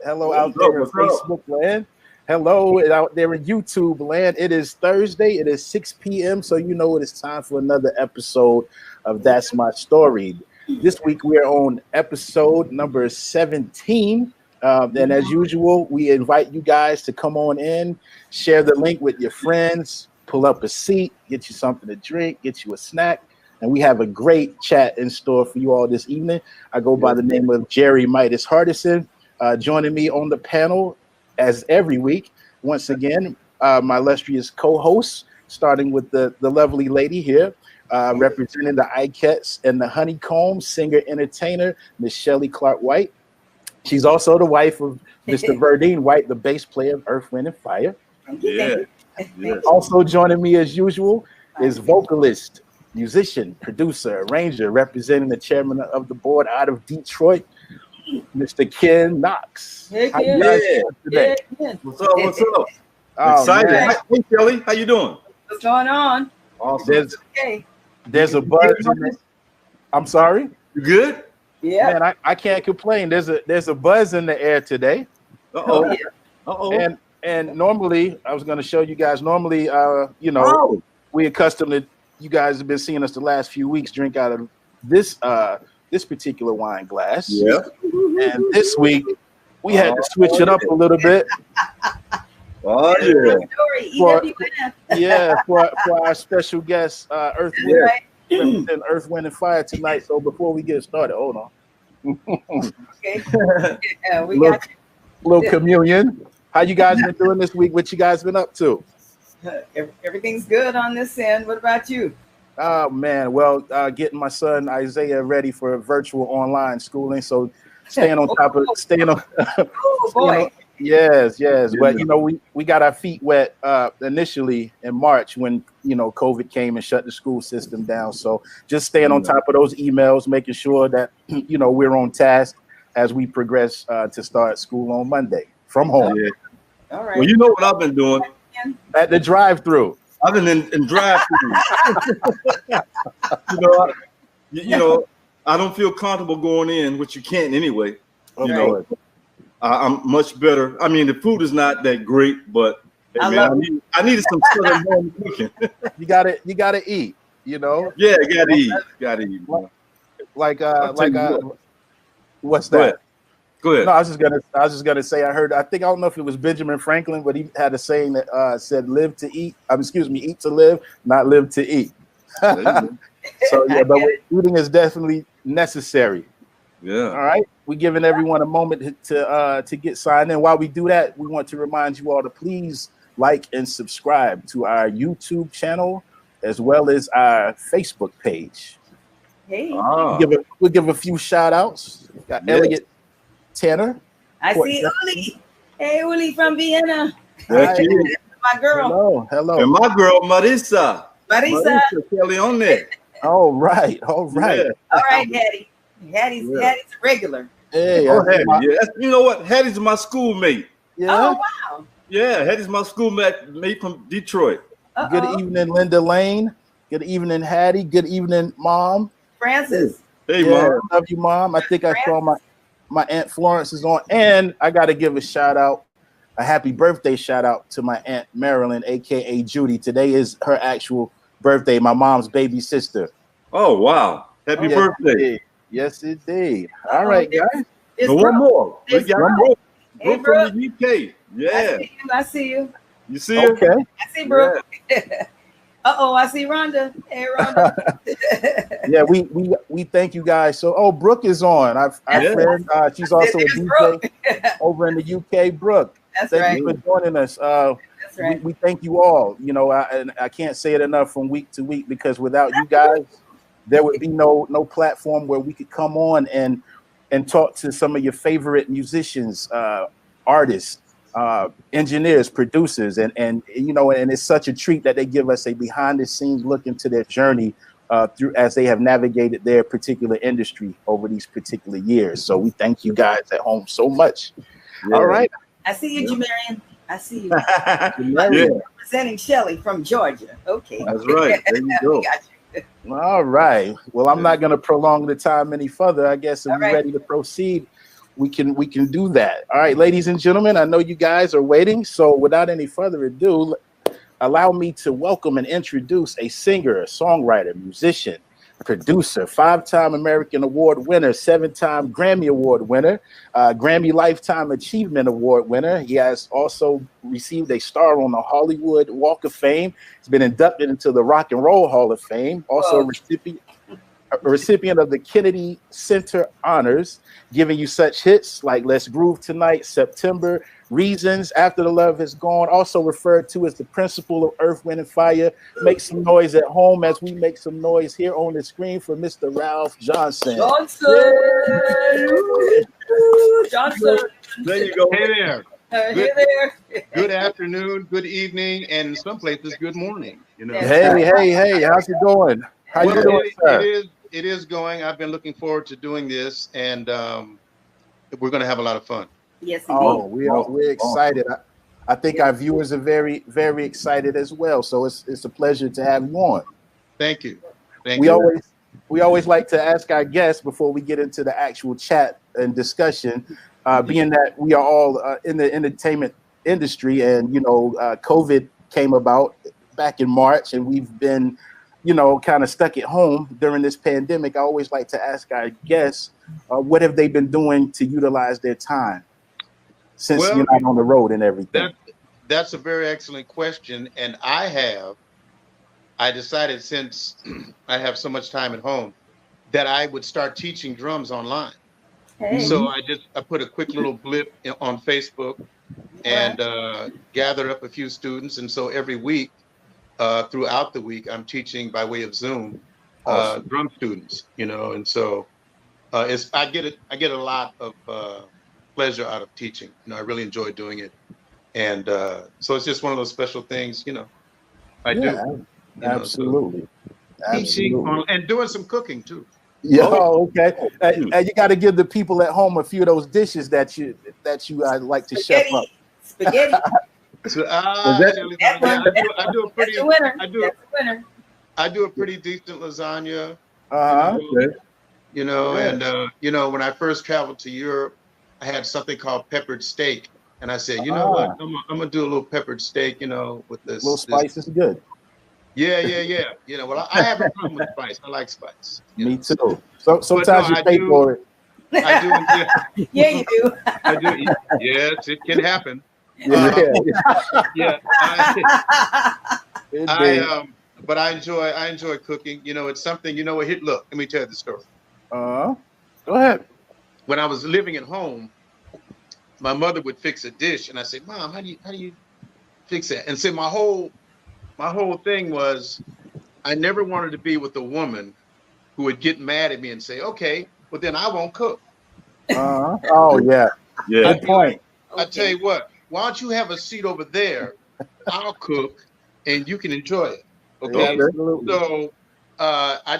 Hello out there in Facebook land. Hello out there in YouTube land. It is Thursday. It is 6 p.m. So you know it is time for another episode of That's My Story. This week we are on episode number 17. And as usual, we invite you guys to come on in, share the link with your friends, pull up a seat, get you something to drink, get you a snack. And we have a great chat in store for you all this evening. I go by the name of Jerry Midas Hardison. Joining me on the panel, as every week, once again, my illustrious co-hosts, starting with the lovely lady here, representing the Ikettes and the Honeycomb, singer-entertainer, Miss Shelley Clark White. She's also the wife of Mr. Verdine White, the bass player of Earth, Wind, and Fire. Yeah. Also joining me, as usual, is vocalist, musician, producer, arranger, representing the chairman of the board out of Detroit, Mr. Ken Knox. Hey, Ken. What's up? What's up? Excited. Man. Hey, Kelly, how you doing? What's going on? Awesome. There's a buzz. I'm sorry. You good? Yeah. Man, I can't complain. There's a buzz in the air today. Uh-oh. Yeah. Uh-oh. And normally, I was going to show you guys. Normally, we accustomed to, you guys have been seeing us the last few weeks drink out of this particular wine glass. Yeah. And this week we had to switch it up a little bit. Oh yeah. For our special guest, Earth Wind and Fire tonight. So before we get started, hold on. Okay. Yeah, we got little communion. How you guys been doing this week? What you guys been up to? everything's good on this end. What about you? Oh man, well, getting my son Isaiah ready for virtual online schooling, so staying on top of Oh boy. Yes. But we got our feet wet initially in March when COVID came and shut the school system down. So just staying on top of those emails, making sure that we're on task as we progress to start school on Monday from home. Yeah. All right. Well, you know what I've been doing At the drive-through. I've been in drive-through. I don't feel comfortable going in, which you can't anyway. Okay. I'm much better. I mean, the food is not that great, but I needed some southern home cooking. You gotta eat. Yeah, gotta eat. What's that? Go ahead. No, I was just gonna say. I don't know if it was Benjamin Franklin, but he had a saying that said, "Live to eat." Eat to live, not live to eat. So yeah, but eating is definitely necessary. Yeah. All right. We're giving everyone a moment to get signed in. While we do that, we want to remind you all to please like and subscribe to our YouTube channel as well as our Facebook page. Hey. We'll give a few shout outs. Got Elliot Tanner. I see Uli. Hey, Uli from Vienna. That's My girl. Hello. And my girl, Marisa Kelly on there. All right. Yeah. All right, Hattie. Hattie's a regular. Hey, Hattie. You know what? Hattie's my schoolmate. Yeah. Oh, wow. Yeah, Hattie's my schoolmate from Detroit. Uh-oh. Good evening, Linda Lane. Good evening, Hattie. Good evening, Mom. Francis. Hey, Mom. Love you, Mom. I think I saw my Aunt Florence is on. And I got to give a happy birthday shout out to my Aunt Marilyn, a.k.a. Judy. Today is her actual birthday, my mom's baby sister. Oh, wow. Happy birthday. Yes, indeed. All right, guys. One more. We got one more. Hey, Brooke from the UK. Yeah. I see you. You see her? Okay. I see Brooke. Yeah. I see Rhonda. Hey, Rhonda. Yeah, we thank you guys. So, Brooke is on. I've friend. She's also a DJ over in the UK. Brooke, thank you for joining us. That's right. We thank you all. I can't say it enough from week to week because without you guys, there would be no platform where we could come on and talk to some of your favorite musicians, artists, engineers, producers, and it's such a treat that they give us a behind the scenes look into their journey through as they have navigated their particular industry over these particular years. So we thank you guys at home so much. Yeah. All right. I see you, Jamarian. I see you. Representing Shelly from Georgia. Okay. That's right. There you go. Got you. All right. Well, I'm not going to prolong the time any further. I guess if we're ready to proceed, we can do that. All right, ladies and gentlemen, I know you guys are waiting. So without any further ado, allow me to welcome and introduce a singer, a songwriter, musician, producer, 5-time American Award winner, 7-time Grammy Award winner, Grammy Lifetime Achievement Award winner. He has also received a star on the Hollywood Walk of Fame. He's been inducted into the Rock and Roll Hall of Fame. Also a recipient of the Kennedy Center Honors, giving you such hits like Let's Groove Tonight, September, Reasons, After the Love Has Gone, also referred to as the principal of Earth, Wind, and Fire. Make some noise at home as we make some noise here on the screen for Mr. Ralph Johnson. Johnson. There you go. Hey there. Hey there. Good afternoon, good evening, and in some places, good morning. Hey, how's it going? How you doing, sir? It is going. I've been looking forward to doing this, and we're going to have a lot of fun. Yes, indeed. We're excited. I think our viewers are very, very excited as well. So it's a pleasure to have you on. Thank you. We always like to ask our guests before we get into the actual chat and discussion, being that we are all in the entertainment industry, and COVID came about back in March, and we've been kind of stuck at home during this pandemic. I always like to ask our guests, what have they been doing to utilize their time since you're not on the road and everything? That's a very excellent question. And I decided, since I have so much time at home, that I would start teaching drums online. Hey. So I put a quick little blip on Facebook and gathered up a few students. And so every week, throughout the week, I'm teaching by way of Zoom, drum students, and so I get a lot of pleasure out of teaching. I really enjoy doing it, and so it's just one of those special things, I do. Absolutely. Teaching and doing some cooking too. Yeah, okay. And you got to give the people at home a few of those dishes that you like to chef up. Spaghetti. So, I do a pretty decent lasagna. And when I first traveled to Europe, I had something called peppered steak, and I said, what, I'm gonna do a little peppered steak, with this. A little spice is good. Yeah. I have a problem with spice. I like spice. Me too. So sometimes you pay for it. I do. Yeah, you do. I do. Yes, it can happen. But I enjoy cooking. It's something. Look, let me tell you the story. Go ahead. When I was living at home, my mother would fix a dish, and I said, "Mom, how do you fix that?" And so my whole thing was, I never wanted to be with a woman who would get mad at me and say, "Okay, well then I won't cook." Oh yeah. Good point. I tell you what. Why don't you have a seat over there? I'll cook, and you can enjoy it. Okay. So,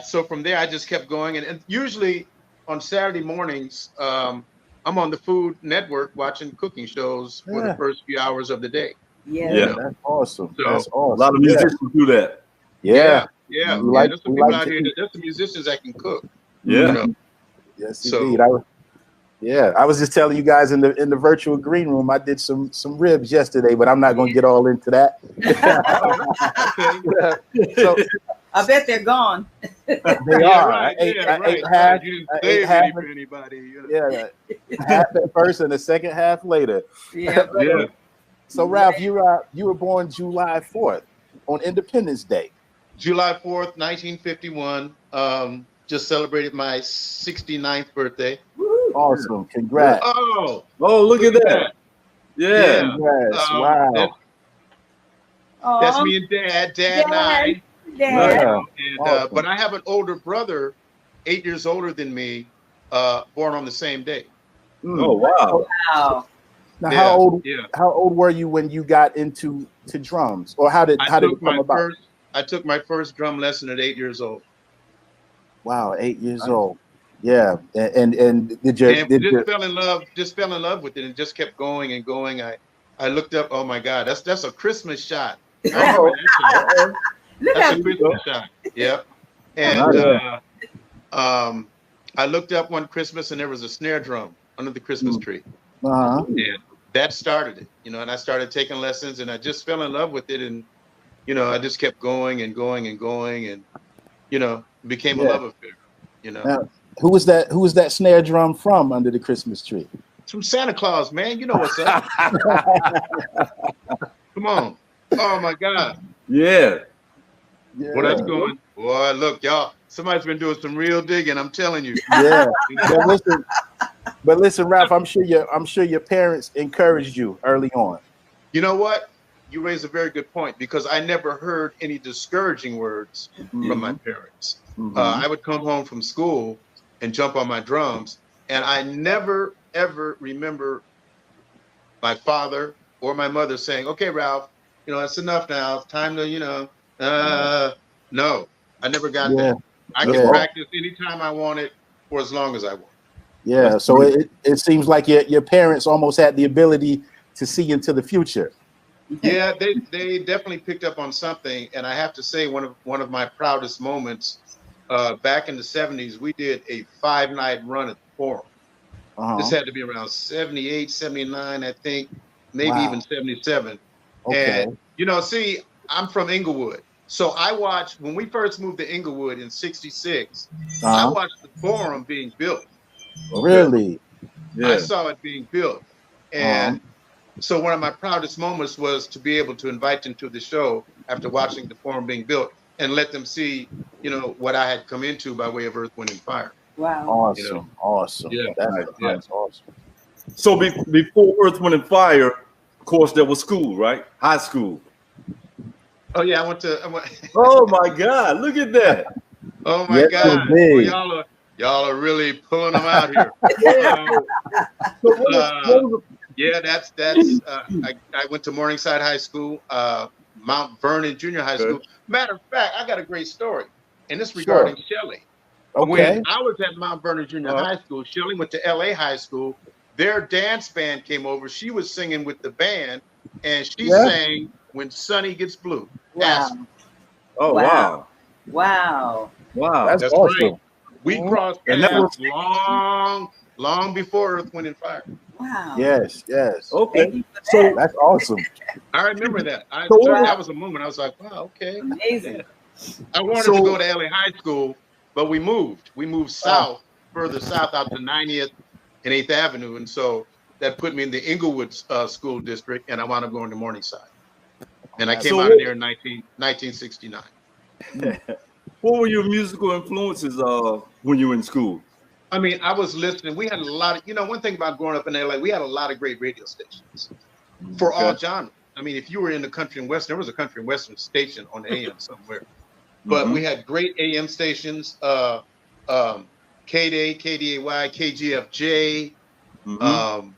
so from there, I just kept going, and usually on Saturday mornings, I'm on the Food Network watching cooking shows for the first few hours of the day. Yeah, that's awesome. So, that's awesome. A lot of musicians do that. Yeah. There's some people out here. There's some musicians that can cook. Yeah. Yes, indeed. I was just telling you guys in the virtual green room, I did some ribs yesterday, but I'm not going to get all into that. So I bet they're gone. They are. Right, I ate half. For anybody. Yeah, half at first and the second half later. Yeah. So Ralph, you were born July 4th on Independence Day. July 4th, 1951. Just celebrated my 69th birthday. Awesome. Congrats. Oh, look at that. Yeah. Congrats. Wow. That's me and Dad. Dad and I. Yeah. And, but I have an older brother, 8 years older than me, born on the same day. Oh wow! Wow. Now, how old were you when you got into drums, or how did it come about? I took my first drum lesson at 8 years old. Wow, 8 years old. Yeah, and did fell in love with it and just kept going and going. I looked up. Oh my God, that's a Christmas shot. I remember that. That's a Christmas shot. Yep. And I looked up one Christmas and there was a snare drum under the Christmas tree. And that started it, and I started taking lessons and I just fell in love with it. And, I just kept going and going and going and, became a love affair, Now, who was that snare drum from under the Christmas tree? It's from Santa Claus, man. You know what's up. Come on. Oh my God. Yeah. Well, that's going. Boy, look, y'all. Somebody's been doing some real digging. I'm telling you. Yeah. But listen, Ralph. I'm sure your parents encouraged you early on. You know what? You raised a very good point because I never heard any discouraging words from my parents. I would come home from school and jump on my drums, and I never ever remember my father or my mother saying, "Okay, Ralph, it's enough now. It's time to, No, I never got that. I could practice anytime I wanted for as long as I want. Yeah, so it seems like your parents almost had the ability to see into the future. Yeah, they definitely picked up on something, and I have to say one of my proudest moments. Back in the 70s, we did a 5-night run at the Forum. This had to be around 78, 79, I think, maybe even 77. Okay. And see, I'm from Inglewood. So I watched, when we first moved to Inglewood in 66, I watched the Forum being built. Really? Yeah. I saw it being built. And so one of my proudest moments was to be able to invite them to the show after watching the Forum being built and let them see, what I had come into by way of Earth, Wind, and Fire. Wow. Awesome. Awesome. Yeah. That's awesome. So before Earth, Wind, and Fire, of course, there was school, right? High school. Oh yeah, I went. Oh my God! Look at that. Oh my God! Well, y'all are really pulling them out here. That's. I went to Morningside High School, Mount Vernon Junior High School. Matter of fact, I got a great story, and it's regarding Shelley. Okay. When I was at Mount Vernon Junior High School, Shelley went to LA High School. Their dance band came over. She was singing with the band, and she sang "When Sunny Gets Blue." Wow. Oh wow. Wow. Wow. That's awesome. Right. We crossed paths long before Earth, Wind, and Fire. Wow. Yes. Okay. So that's awesome. I remember that. That was a moment. I was like, wow, okay. Amazing. I wanted to go to LA High School, but we moved. We moved south, further south out to 90th and 8th Avenue. And so that put me in the Inglewood school district, and I wound up going to Morningside. And I came out of there in 1969. What were your musical influences when you were in school? I mean, I was listening. We had a lot of, one thing about growing up in LA, we had a lot of great radio stations for all genres. I mean, if you were in the country and western, there was a country and western station on the AM somewhere. But we had great AM stations, KDAY, KGFJ. And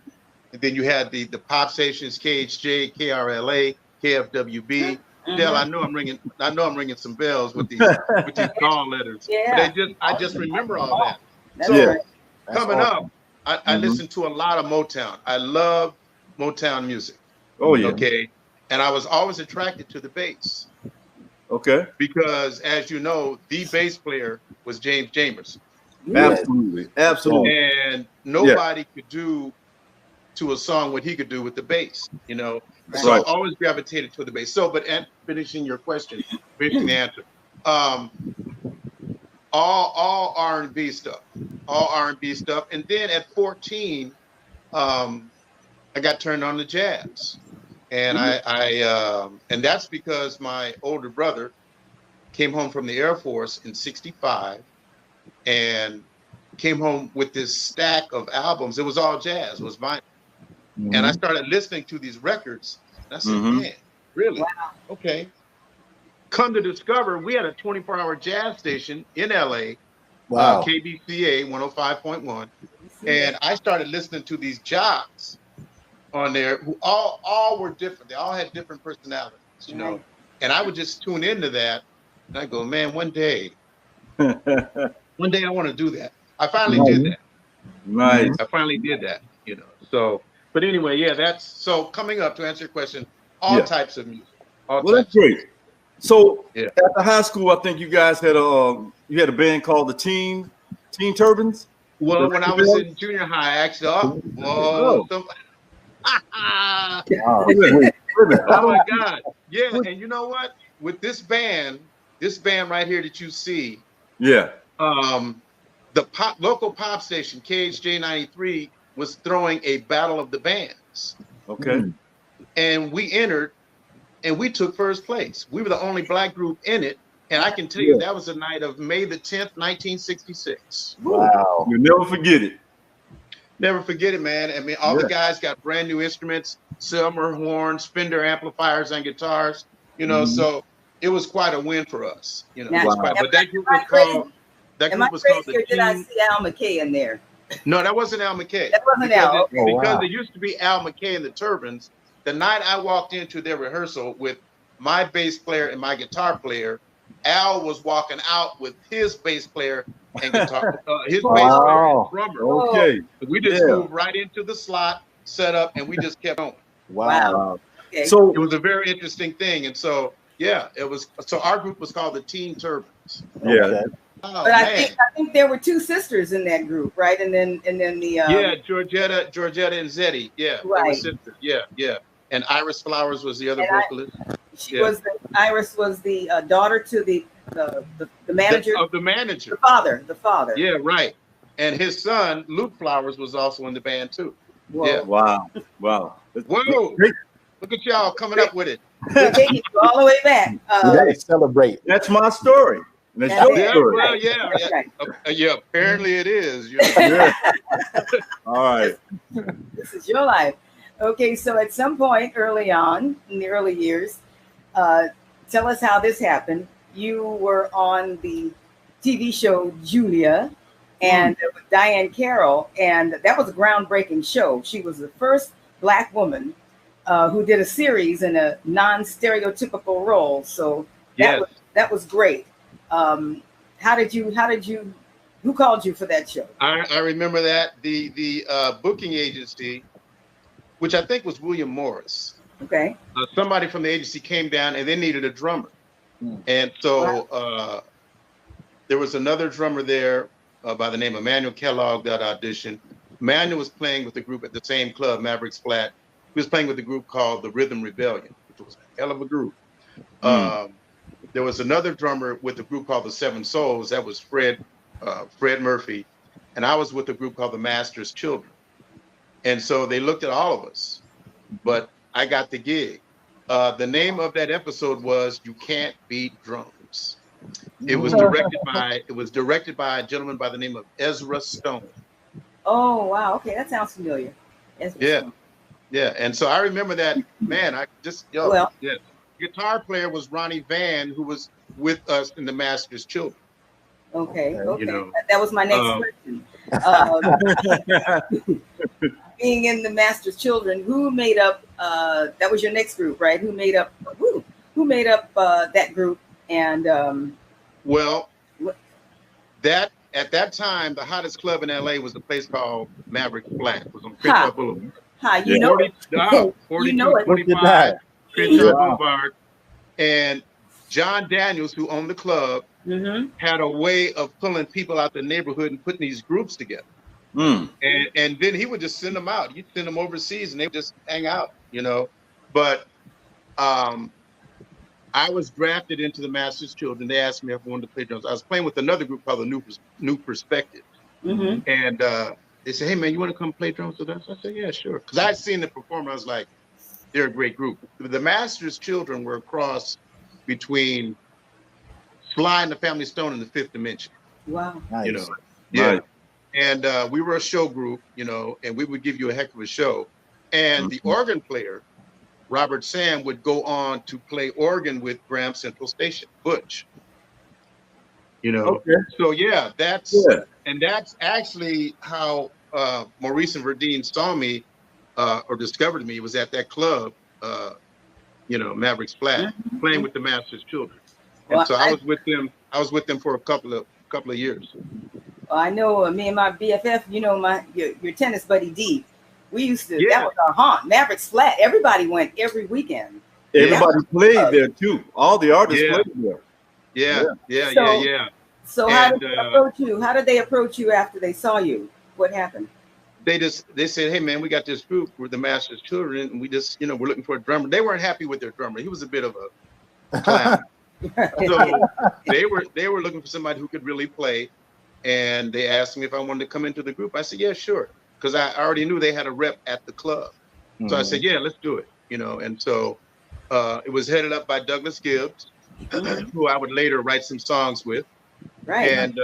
then you had the pop stations, KHJ, KRLA, KFWB. Dale, I know I'm ringing some bells with these call letters. Yeah. But I just remember all that. So coming up, I listened to a lot of Motown. I love Motown music. Oh yeah. Okay. And I was always attracted to the bass. Okay. Because as you know, the bass player was James Jamerson. Absolutely. And nobody could do to a song what he could do with the bass, So I always gravitated to the bass. So, but finishing your question, finishing the answer, all R&B stuff, And then at 14, I got turned on to jazz, and and that's because my older brother came home from the Air Force in '65, and came home with this stack of albums. It was all jazz, it was vinyl. And I started listening to these records. And I said, man, really? Wow. Okay. come to discover, we had a 24-hour jazz station in LA, Wow. KBCA 105.1, and I started listening to these jocks on there who all were different. They all had different personalities, you know. And I would just tune into that, and I go, man, one day I want to do that. I finally did that. Nice. I finally did that, you know. So, but anyway, yeah, that's so coming up to answer your question. All types of music. That's great. So after high school, I think you guys had a band called the Teen Turbans. Well, when I was in junior high, actually, oh my God, yeah. And you know what? With this band right here that you see, the local pop station KHJ 93 was throwing a battle of the bands. Okay. And we entered. And we took first place. We were the only black group in it. And I can tell you that was the night of May the 10th, 1966. Wow. You'll never forget it. Never forget it, man. I mean, all the guys got brand new instruments, silver horns, Fender amplifiers, and guitars, you know, so it was quite a win for us. You know, but that group was called the Did I see Al McKay in there? No, that wasn't Al McKay. That wasn't Al. Because it used to be Al McKay and the Turbans. The night I walked into their rehearsal with my bass player and my guitar player, Al was walking out with his bass player and guitar, his bass player and drummer. Okay. We just moved right into the slot, set up, and we just kept going. Wow. Okay. So it was a very interesting thing. And so, it was. So our group was called the Teen Turbans. Yeah. Oh, but I think there were two sisters in that group, right? And then the Georgetta and Zeddy. Yeah. Right. Sisters. Yeah. And Iris Flowers was the other vocalist. Iris was the daughter to the manager of the manager. The father. Yeah, right. And his son Luke Flowers was also in the band too. Whoa. Yeah. Wow. Whoa! Look at y'all coming up with it. We're taking you all the way back. Celebrate. That's my story. That's your story. Well, yeah. Apparently it is. All right. This is your life. Okay, so at some point early on in the early years, tell us how this happened. You were on the TV show Julia and with Diane Carroll, and that was a groundbreaking show. She was the first Black woman who did a series in a non-stereotypical role. So that was great. Who called you for that show? I remember that the booking agency, which I think was William Morris. Okay. Somebody from the agency came down and they needed a drummer. And so there was another drummer there by the name of Manuel Kellogg that auditioned. Manuel was playing with the group at the same club, Mavericks Flat. He was playing with a group called the Rhythm Rebellion, which was a hell of a group. There was another drummer with a group called the Seven Souls. That was Fred Murphy. And I was with a group called the Master's Children. And so they looked at all of us, but I got the gig. The name of that episode was "You Can't Beat Drums." It was directed by a gentleman by the name of Ezra Stone. Oh wow! Okay, that sounds familiar. Yeah. And so I remember that, man. Guitar player was Ronnie Van, who was with us in the Master's Children. Okay. You know, that was my next question. Being in the Master's Children, who made up? That was your next group, right? Who made up that group? And that at that time, the hottest club in LA was a place called Maverick Flat. It was on Crenshaw Boulevard. You know it. 25 Crenshaw Boulevard. And John Daniels, who owned the club, had a way of pulling people out the neighborhood and putting these groups together. And then he would just send them out. You'd send them overseas and they would just hang out, you know. But I was drafted into the Master's Children. They asked me if I wanted to play drums. I was playing with another group called the New Perspective. And they said, "Hey, man, you want to come play drums with us?" I said, "Yeah, sure." Because I had seen the performer. I was like, they're a great group. The Master's Children were a cross between Sly and the Family Stone and the Fifth Dimension. Wow. Nice. You know, yeah. Right. And we were a show group, you know, and we would give you a heck of a show. And the organ player Robert Sam would go on to play organ with Graham Central Station, Butch. You know, Okay. So yeah, that's actually how Maurice and Verdine saw me or discovered me. Was at that club, Maverick's Flat, playing with the Master's Children. And so I was with them. I was with them for a couple of years. Well, I know me and my BFF. You know, your tennis buddy D. We used to. Yeah. That was our haunt. Maverick's Flat. Everybody went every weekend. Everybody played there too. All the artists played there. Yeah. So how did they approach you? How did they approach you after they saw you? What happened? They said, "Hey man, we got this group. We're the Master's Children, and we just, we're looking for a drummer." They weren't happy with their drummer. He was a bit of a clown. So they were looking for somebody who could really play, and they asked me if I wanted to come into the group. I said, "Yeah, sure," because I already knew they had a rep at the club. So I said, "Yeah, let's do it." And so it was headed up by Douglas Gibbs, who I would later write some songs with. Right. And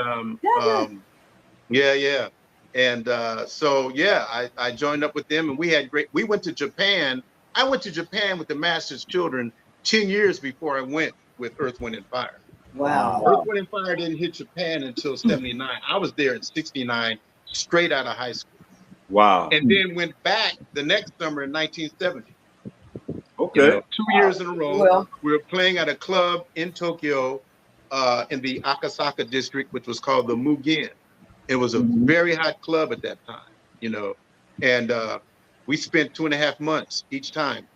I joined up with them, and we went to Japan. I went to Japan with the Master's Children 10 years before I went with Earth, Wind and Fire. Wow. Earth, Wind and Fire didn't hit Japan until 79. I was there in 69, straight out of high school. Wow. And then went back the next summer in 1970. Okay. 2 years in a row. Well, we were playing at a club in Tokyo, in the Akasaka district, which was called the Mugen. It was a very hot club at that time, and we spent 2.5 months each time.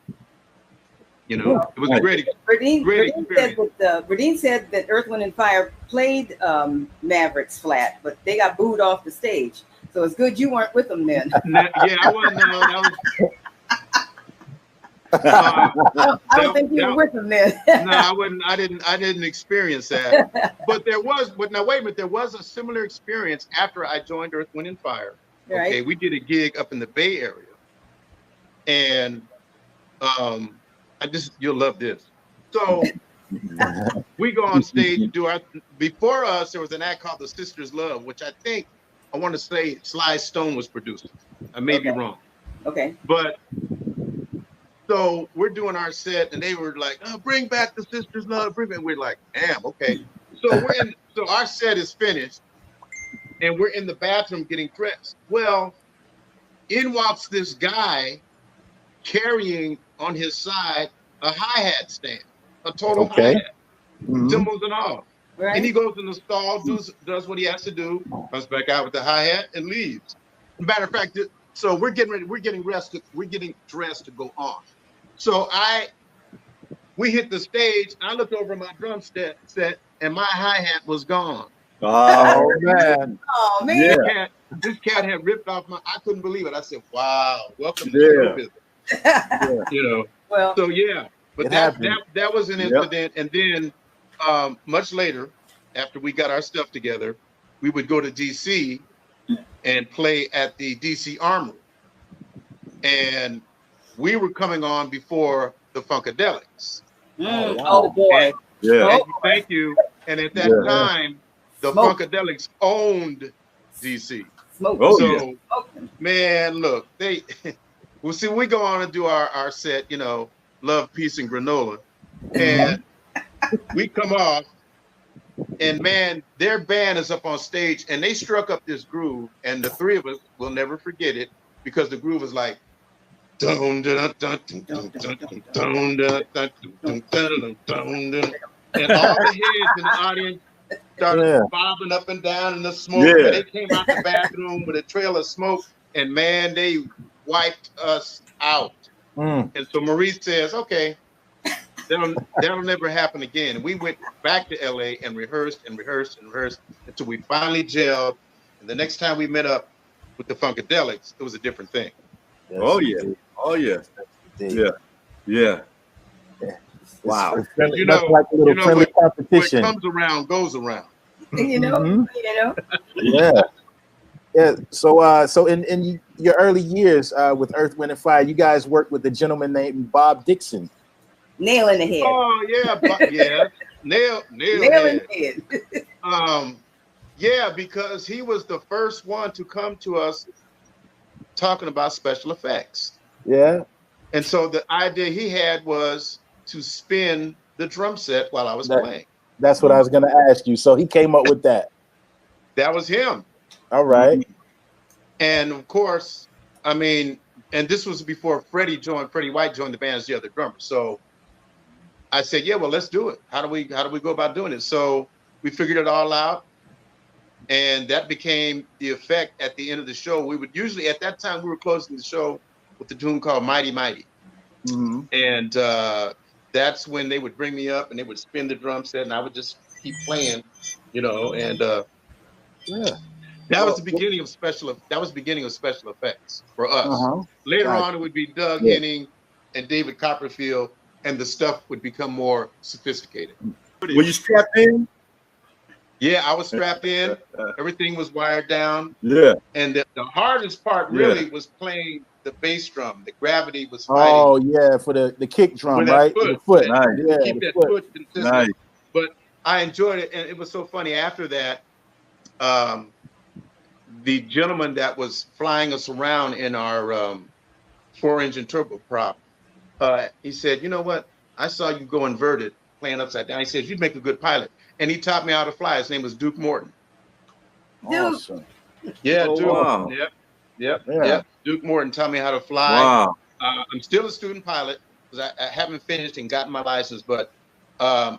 It was a great experience. Verdine said that Earth, Wind and Fire played Maverick's Flat, but they got booed off the stage. So it's good you weren't with them then. I wasn't. I don't think you were with them then. No, I wouldn't. I didn't experience that. But now wait a minute. There was a similar experience after I joined Earth, Wind and Fire. Right. Okay, we did a gig up in the Bay Area, and you'll love this. So we go on stage and do our. Before us, there was an act called The Sisters Love, which I want to say Sly Stone was producing. I may be wrong. Okay. But so we're doing our set, and they were like, "Oh, bring back The Sisters Love." And we're like, "Damn, okay." So our set is finished, and we're in the bathroom getting dressed. Well, in walks this guy carrying on his side a hi-hat stand, a total hi-hat, cymbals and all. Right. And he goes in the stall, does what he has to do, comes back out with the hi-hat and leaves. Matter of fact, so we're getting ready, we're getting dressed to go on. So we hit the stage. I looked over my drum set, and my hi-hat was gone. Oh man! Oh man! Yeah. This cat had ripped off I couldn't believe it. I said, "Wow, welcome to the business." Well, So yeah, but that was an incident. And then much later, after we got our stuff together, we would go to DC and play at the DC Armory, and we were coming on before the Funkadelics. Oh boy! Thank you. And at that time, the Funkadelics owned DC. Man, look, we go on and do our set, Love, Peace, and Granola, and we come off, and man, their band is up on stage, and they struck up this groove, and the three of us will never forget it because the groove was like, and all the heads in the audience started bobbing up and down in the smoke. And they came out the bathroom with a trail of smoke, and man, they wiped us out. And so Maurice says, "Okay, that'll never happen again." And we went back to LA and rehearsed until we finally gelled. And the next time we met up with the Funkadelics, it was a different thing. Yes, oh yeah. Wow. That's like a little friendly competition. What comes around goes around. Yeah. So in your early years with Earth, Wind and Fire, you guys worked with a gentleman named Bob Dixon. Nail in the head. Oh yeah, nail in the head. Yeah, because he was the first one to come to us talking about special effects. Yeah. And so the idea he had was to spin the drum set while I was playing. That's what I was going to ask you. So he came up with that. That was him. All right. And of course, I mean, and this was before Freddie White joined the band as the other drummer. So I said, yeah, well, let's do it. How do we go about doing it? So we figured it all out. And that became the effect at the end of the show. We would usually, at that time, we were closing the show with the tune called Mighty Mighty. Mm-hmm. And that's when they would bring me up and they would spin the drum set and I would just keep playing, you know, and that was the beginning of special effects for us. Uh-huh. Later on, it would be Doug Henning and David Copperfield, and the stuff would become more sophisticated. Were you strapped in? Yeah, I was strapped in. Everything was wired down. Yeah. And the hardest part really was playing the bass drum. The gravity was fighting. Oh, yeah, for the kick drum, right? The foot. Nice. Yeah, keep that foot consistent. Nice. But I enjoyed it, and it was so funny. After that, the gentleman that was flying us around in our 4-engine turboprop, he said, you know what? I saw you go inverted, playing upside down. He said, you'd make a good pilot. And he taught me how to fly. His name was Duke Morton. Awesome. Yeah, Duke. Wow. Yep. Duke Morton taught me how to fly. Wow. I'm still a student pilot because I haven't finished and gotten my license. But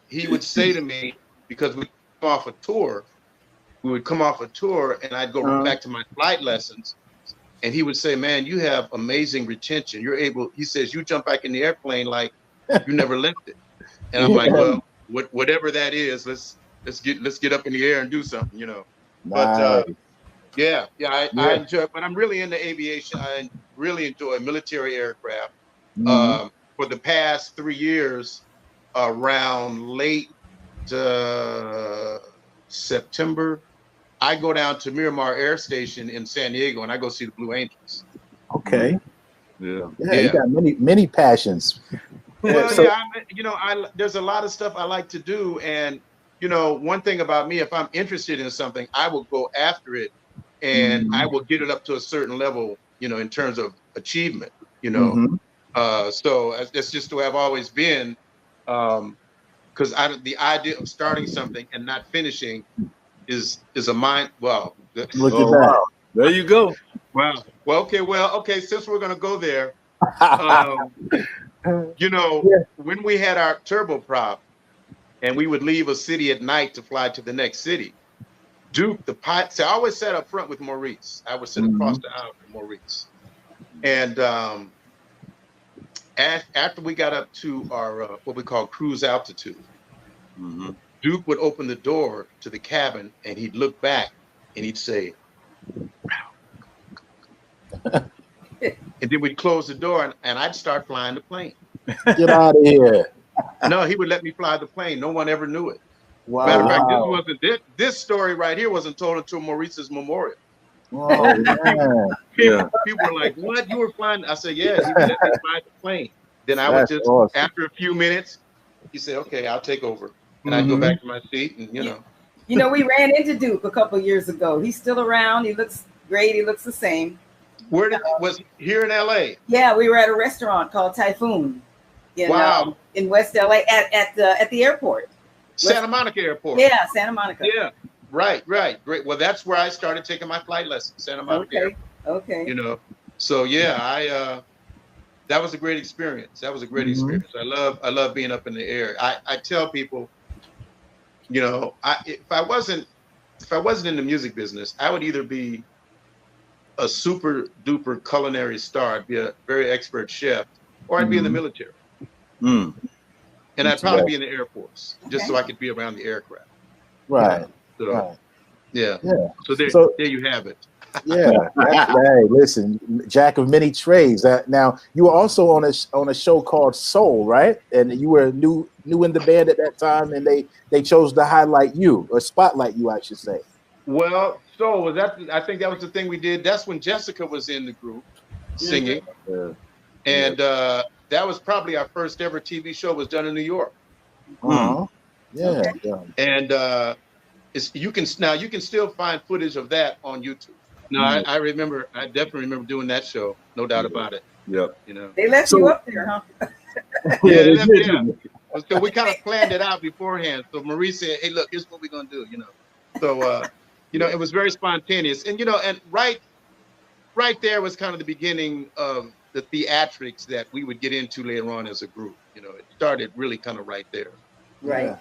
he would say to me, because we come off a tour, and I'd go back to my flight lessons. And he would say, man, you have amazing retention. He says, you jump back in the airplane like you never left it. And I'm like, well, whatever that is, let's get up in the air and do something, you know. Nice. But I enjoy it. But I'm really into aviation. I really enjoy military aircraft. For the past 3 years, around late September, I go down to Miramar Air Station in San Diego and I go see the Blue Angels. Okay. Yeah. You got many passions. Well, there's a lot of stuff I like to do. And, you know, one thing about me, if I'm interested in something, I will go after it and I will get it up to a certain level, you know, in terms of achievement, you know. So that's just the way I've always been. Because the idea of starting something and not finishing is a mind. Well, look at that. Wow. There you go. Wow. Well, okay. Since we're gonna go there, you know, when we had our turboprop and we would leave a city at night to fly to the next city, Duke, the pilot, so I always sat up front with Maurice. I would sit across the aisle with Maurice. And after we got up to our what we call cruise altitude, Duke would open the door to the cabin and he'd look back and he'd say, and then we'd close the door and I'd start flying the plane. Get out of here. No, he would let me fly the plane. No one ever knew it. Wow. Matter of fact, this story right here wasn't told until Maurice's memorial. Oh, man. People were like, what? You were flying? I said, yeah, he would let me fly the plane. Then I would just, awesome. After a few minutes, he said, okay, I'll take over. And I'd go back to my seat and, you know. You know, we ran into Duke a couple of years ago. He's still around. He looks great. He looks the same. Was here in LA? Yeah, we were at a restaurant called Typhoon in West LA at the airport. Santa Monica Airport. Yeah, Santa Monica. Yeah, right. Great. Well, that's where I started taking my flight lessons, Santa Monica Airport. Okay. You know, so yeah, that was a great experience. I love being up in the air. I tell people, you know, if I wasn't in the music business, I would either be a super duper culinary star, I'd be a very expert chef, or I'd be in the military. And I'd probably be in the Air Force just so I could be around the aircraft. Right. So, yeah. So there you have it. Yeah. Hey, listen, Jack of many trades. Now you were also on a show called Soul, right? And you were new in the band at that time, and they chose to highlight you or spotlight you, I should say. Well, so I think that was the thing we did. That's when Jessica was in the group singing, and that was probably our first ever TV show. Was done in New York. Yeah. And you can still find footage of that on YouTube. No, I remember. I definitely remember doing that show. No doubt about it. Yep. You know, They left you up there, huh? yeah. So we kind of planned it out beforehand. So Marie said, "Hey, look, here's what we're gonna do." You know, so it was very spontaneous, and and right there was kind of the beginning of the theatrics that we would get into later on as a group. You know, it started really kind of right there. Right. Yeah.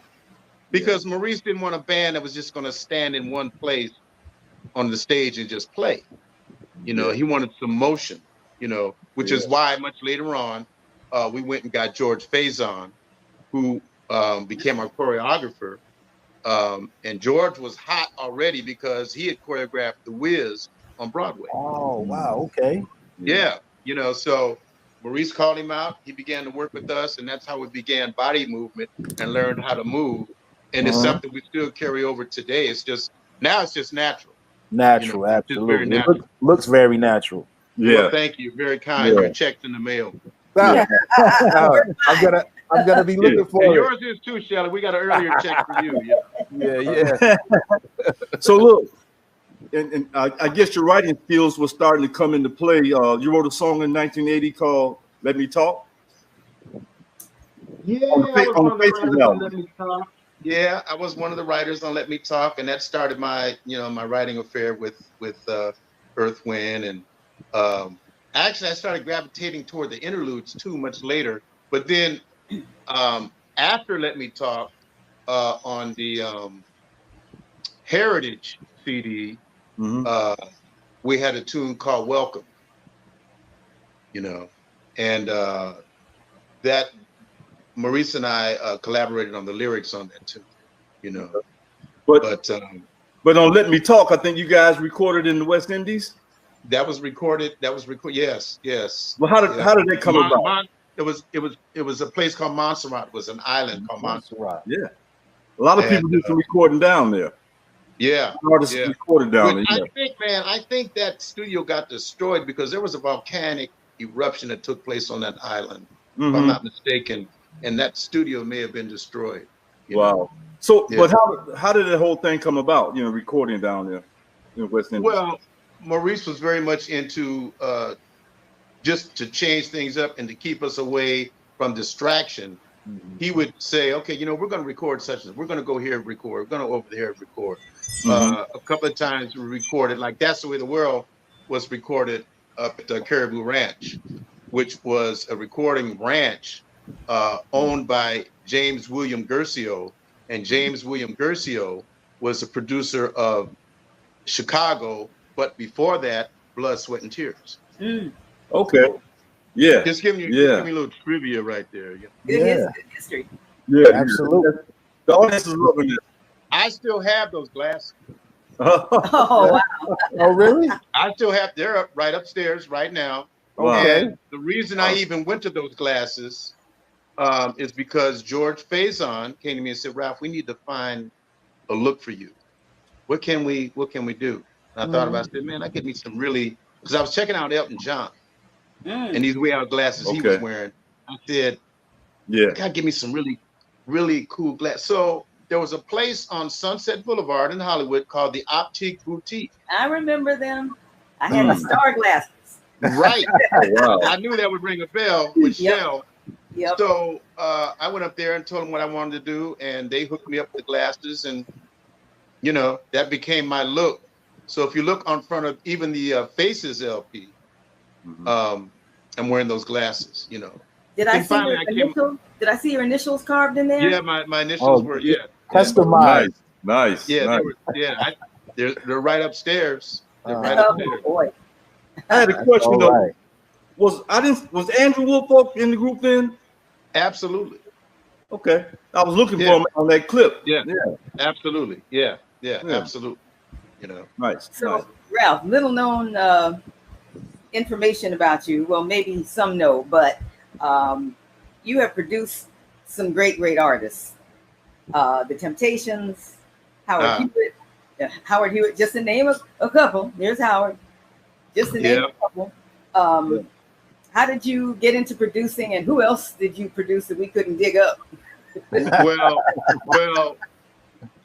Because Maurice didn't want a band that was just going to stand in one place on the stage and just play. You know, he wanted some motion, which is why much later on, we went and got George Faison, who became our choreographer. And George was hot already because he had choreographed The Wiz on Broadway. Oh, wow. Okay. Yeah. So Maurice called him out. He began to work with us, and that's how we began body movement and learned how to move. And it's something we still carry over today. It's just natural. Natural, absolutely. Just very natural. Looks very natural. Yeah. Well, thank you. Very kind. Yeah. Your check's in the mail. I'm gonna be looking for and it. yours is too, Shelly. We got an earlier check for you. Yeah. So look, and I guess your writing skills were starting to come into play. You wrote a song in 1980 called "Let Me Talk." Yeah, Yeah, I was one of the writers on Let Me Talk, and that started my, my writing affair with Earth, Wind, and actually I started gravitating toward the interludes too much later. But then after Let Me Talk, on the Heritage CD, we had a tune called Welcome, and that Maurice and I collaborated on the lyrics on that too, But on Let Me Talk, I think you guys recorded in the West Indies. That was recorded. Yes. Well, how did that come about? It was a place called Montserrat. It was an island called Montserrat. Yeah, a lot of people did some recording down there. Yeah, artists recorded down there. I think that studio got destroyed because there was a volcanic eruption that took place on that island, if I'm not mistaken, and that studio may have been destroyed. Wow. So, but how did the whole thing come about? Recording down there in West Indies. Well, Maurice was very much into just to change things up and to keep us away from distraction. He would say, okay, we're going to record such as, we're going to go here and record, we're going to over there and record. A couple of times we recorded, like That's the Way the World was recorded up at the Caribou Ranch, which was a recording ranch owned by James William Guercio. And James William Guercio was a producer of Chicago, but before that, Blood, Sweat, and Tears. Okay. Yeah. Just give me a little trivia right there. Good history. Yeah, absolutely. The audience is loving it. I still have those glasses. Oh, wow. Oh, really? I still have, they're up right upstairs right now. Okay. And the reason I even went to those glasses is because George Faison came to me and said, Ralph, we need to find a look for you. What can we do? And I thought about it. I said, man, I get me some really, because I was checking out Elton John and these way out glasses he was wearing. I said, I gotta give me some really, really cool glasses. So there was a place on Sunset Boulevard in Hollywood called the Optique Boutique. I remember them. I had the star glasses. Right. Wow. I knew that would ring a bell with Shell. Yep. So I went up there and told them what I wanted to do, and they hooked me up with the glasses, and that became my look. So if you look on front of even the Faces LP, I'm wearing those glasses. Did I see your initials? Did I see your initials carved in there? Yeah, my initials were customized. Nice. Yeah, nice. They're right upstairs. They're right oh upstairs. Boy. I had a question though. Right. Was Andrew Woolfolk in the group then? Absolutely. Okay. I was looking for him on that clip. Yeah. Absolutely. Yeah. Absolutely. Nice. So nice. Ralph, little known information about you. Well, maybe some know, but you have produced some great artists. The Temptations, Howard Hewitt, just to name a couple. There's Howard. Just to name a couple. How did you get into producing, and who else did you produce that we couldn't dig up? Well,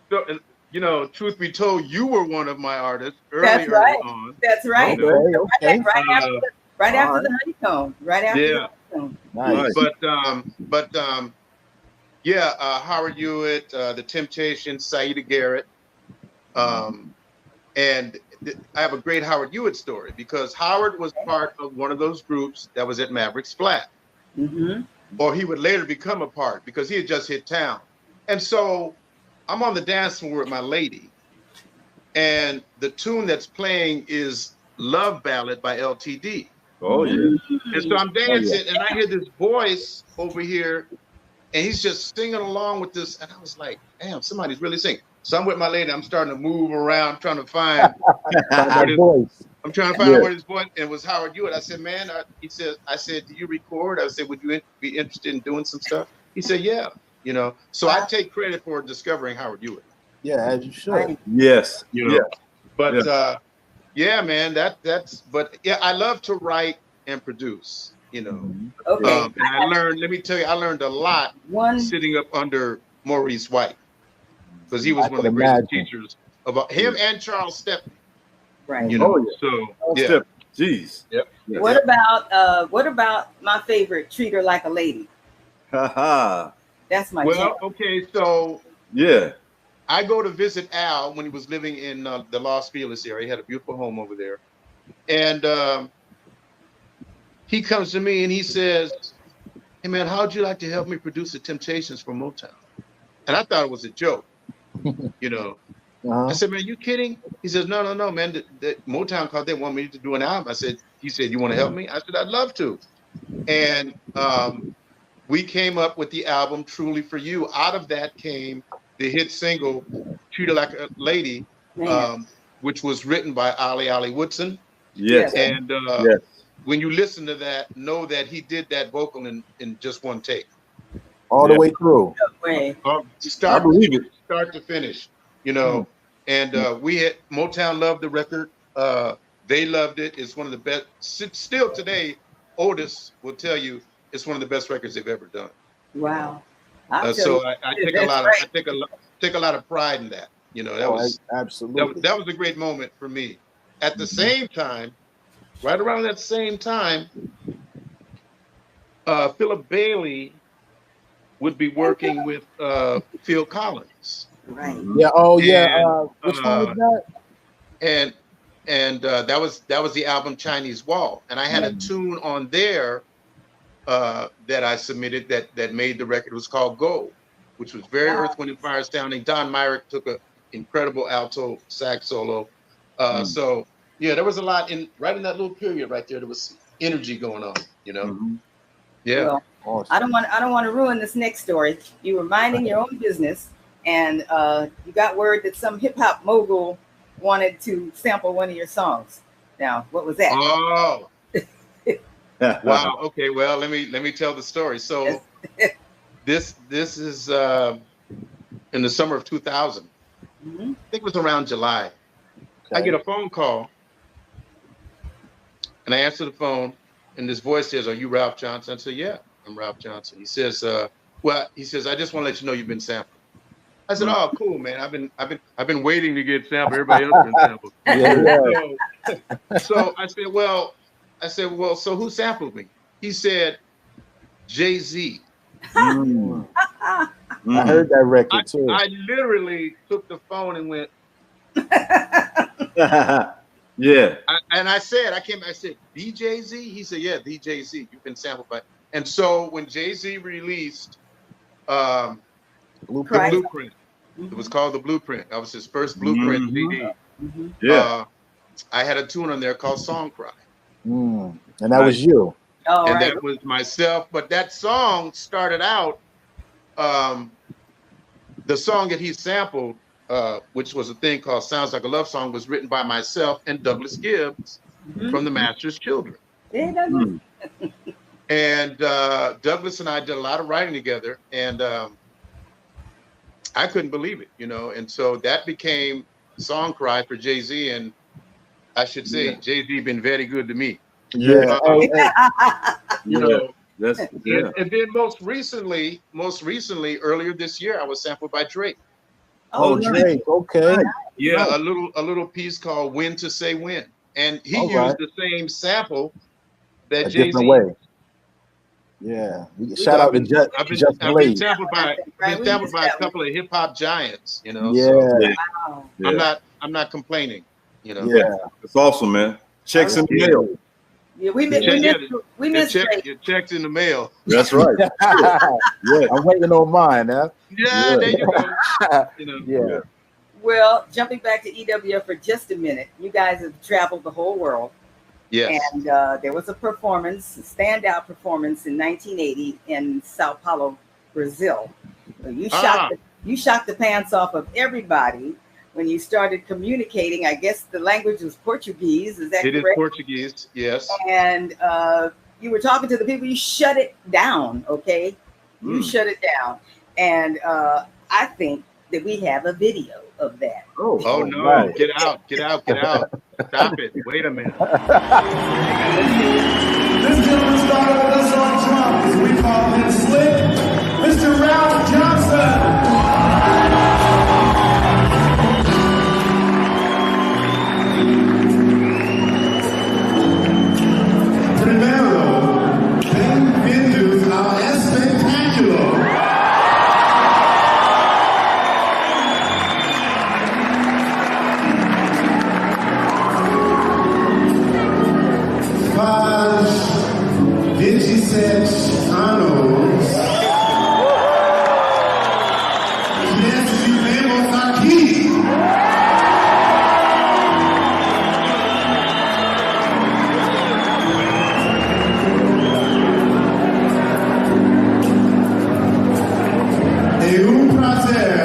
so you know, truth be told, you were one of my artists early on. That's right. Okay. Right after the honeycomb. Right after the honeycomb. Nice. But yeah, Howard Hewitt, The Temptations, Saida Garrett, and I have a great Howard Hewitt story because Howard was part of one of those groups that was at Maverick's Flat, or he would later become a part because he had just hit town. And so I'm on the dance floor with my lady, and the tune that's playing is Love Ballad by LTD. Oh yeah. And so I'm dancing, and I hear this voice over here, and he's just singing along with this, and I was like, damn, somebody's really singing. So I'm with my lady, I'm starting to move around, trying to find voice. I'm trying to find out where his voice, and it was Howard Hewitt. I said, man, I said, do you record? I said, would you be interested in doing some stuff? He said, yeah, you know. So I take credit for discovering Howard Hewitt. Yeah, as you should. Yes. You know? But yeah, man, but yeah, I love to write and produce, you know. Okay. And I learned a lot sitting up under Maurice White, because he was one of the greatest teachers about him and Charles Stepney. Right. You know, so yeah. Jeez. Yep. What about my favorite, Treat Her Like a Lady? That's my jam. Okay, so yeah. I go to visit Al when he was living in the Los Feliz area. He had a beautiful home over there. And he comes to me and he says, hey man, how'd you like to help me produce the Temptations for Motown? And I thought it was a joke, you know. I said, man, you kidding? He says, no, man. The Motown called, they want me to do an album. He said, you want to help me? I said, I'd love to. And we came up with the album Truly For You. Out of that came the hit single Treat Her Like a Lady, which was written by Ali Woodson. Yes. And when you listen to that, know that he did that vocal in just one take. All the way through. Start to finish, you know. And we had Motown loved the record. They loved it. It's one of the best. Still today, Otis will tell you it's one of the best records they've ever done. Wow. So I take a lot of pride in that. You know, that was absolutely that was a great moment for me. At the same time, right around that same time, Philip Bailey would be working with Phil Collins. Right. Yeah. Oh, yeah. Which one was that? And that was the album Chinese Wall, and I had a tune on there that I submitted that made the record. It was called Go, which was very Earth, Wind and Fire sounding. Don Myrick took an incredible alto sax solo. So yeah, there was a lot right in that little period right there. There was energy going on, you know. Yeah. Well, awesome. I don't want to ruin this next story. You were minding your own business, and you got word that some hip hop mogul wanted to sample one of your songs. Now, what was that? Oh. Wow. Okay. Well, let me tell the story. So this is in the summer of 2000. I think it was around July. I get a phone call, and I answer the phone, and this voice says, "Are you Ralph Johnson?" I say, "Yeah, I'm Ralph Johnson." He says, "Well," he says, "I just want to let you know you've been sampled." I said, "Oh, cool, man. I've been waiting to get sampled. Everybody else been sampled." So I said, well, so who sampled me? He said, Jay-Z. I heard that record too. I literally took the phone and went, yeah. And I said, the Jay-Z? He said, yeah, the Jay-Z. You've been sampled by. And so when Jay-Z released the Blueprint, it was called The Blueprint. That was his first Blueprint CD. Yeah. I had a tune on there called Song Cry. And that was you. Oh, and that was myself. But that song started out, the song that he sampled, which was a thing called Sounds Like a Love Song, was written by myself and Douglas Gibbs from the Master's Children. And Douglas and I did a lot of writing together, and I couldn't believe it, you know. And so that became Song Cry for Jay-Z, and I should say Jay-Z been very good to me. Yeah. You know. And then most recently, earlier this year, I was sampled by Drake. Oh, Drake. Okay. Yeah, a little piece called "When to Say When," and he used the same sample that Jay-Z used. Yeah. Shout out to I've been Blaze. sampled by a couple of hip hop giants, you know. Yeah. So I'm not complaining, you know. Yeah. It's awesome, man. Checks in the mail. Yeah, we missed your checks in the mail. That's right. Yeah. I'm waiting on mine, huh? Yeah, there you go. You know. Yeah. Well, jumping back to EWF for just a minute, you guys have traveled the whole world. Yes. And there was a standout performance in 1980 in Sao Paulo, Brazil. So you shocked the pants off of everybody when you started communicating. I guess the language was Portuguese. Is that correct? It is Portuguese, yes. And you were talking to the people. You shut it down, okay? You shut it down. And I think that we have a video of that. Oh no! Right. Get out! Stop it! Wait a minute. This gentleman started with us on drums. We call him Slick, Mr. Ralph Johnson. Primero, bem-vindos ao espetáculo. Faz 27 anos que estivemos aqui. É um prazer.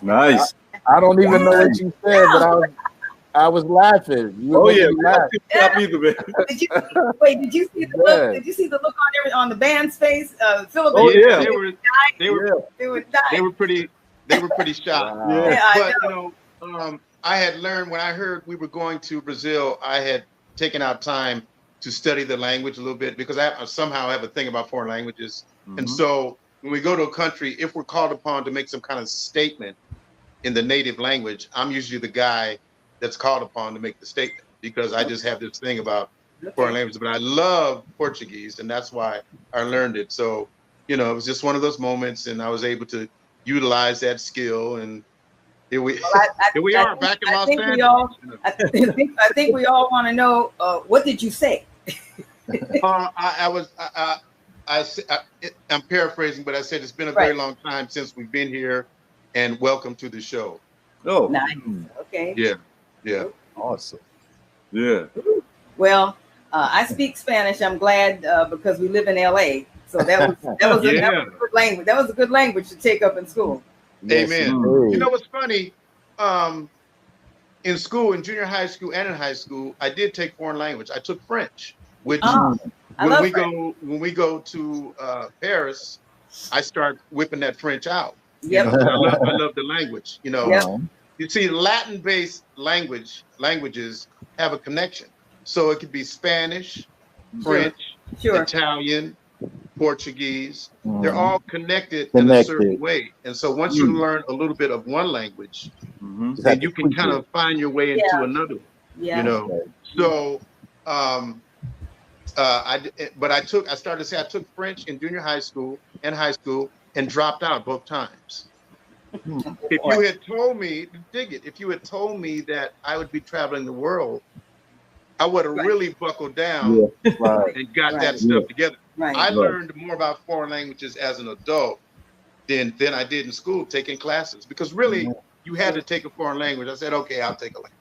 Nice. I don't even know what you said, but I was laughing. Either, man. Did you see the look? Did you see the look on the band's face? Philip. They were pretty shocked. But you know, I had learned when I heard we were going to Brazil. I had taken out time to study the language a little bit because I somehow have a thing about foreign languages, and so when we go to a country, if we're called upon to make some kind of statement in the native language, I'm usually the guy that's called upon to make the statement because I just have this thing about foreign languages. But I love Portuguese, and that's why I learned it. So, you know, it was just one of those moments, and I was able to utilize that skill. And here we are back in Los Angeles. I think we all want to know, what did you say? I'm paraphrasing, but I said it's been a very long time since we've been here, and welcome to the show. Oh, nice. Okay. Yeah. Awesome. Yeah. Well, I speak Spanish. I'm glad because we live in LA, so that was a good language. That was a good language to take up in school. Amen. You know what's funny? In school, in junior high school and in high school, I did take foreign language. I took French, which when we go to Paris, I start whipping that French out. Yep. You know, I love the language. You know, you see, Latin-based languages have a connection. So it could be Spanish, French, Italian, Portuguese. They're all connected in a certain way. And so once you learn a little bit of one language, then you can kind of find your way into another one. You know, so I took French in junior high school and high school and dropped out both times. If you had told me, if you had told me that I would be traveling the world I would have really buckled down and got that stuff together. I learned more about foreign languages as an adult than I did in school taking classes, because really you had to take a foreign language. I said, okay, I'll take a language.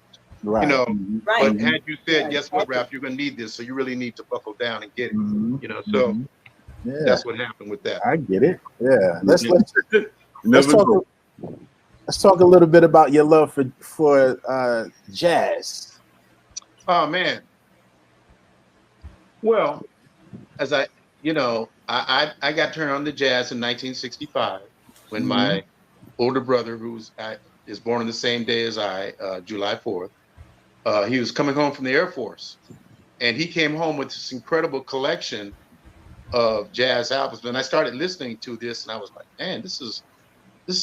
You know, but had you said, guess what, Ralph, you're gonna need this, so you really need to buckle down and get it. You know, so that's what happened with that. I get it. Yeah. Let's talk a little bit about your love for jazz. Oh man. Well, as I got turned on to jazz in 1965 when my older brother, who is born on the same day as I, July 4th, he was coming home from the Air Force, and he came home with this incredible collection of jazz albums. And I started listening to this, and I was like, man, this is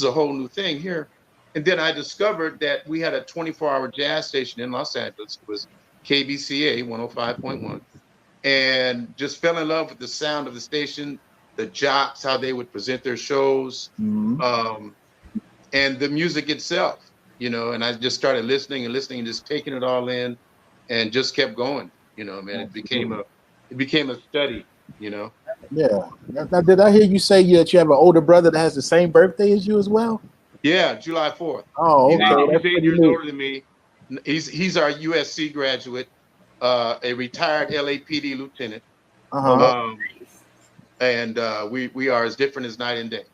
a whole new thing here. And then I discovered that we had a 24-hour jazz station in Los Angeles. It was KBCA 105.1, and just fell in love with the sound of the station, the jocks, how they would present their shows, and the music itself, you know. And I just started listening and just taking it all in, and just kept going, you know. Man, it became a study, you know. Yeah. Now, did I hear you say that you have an older brother that has the same birthday as you as well? Yeah, July 4th. Oh, okay. He's 8 years older than me. He's our USC graduate, a retired LAPD lieutenant, and we are as different as night and day.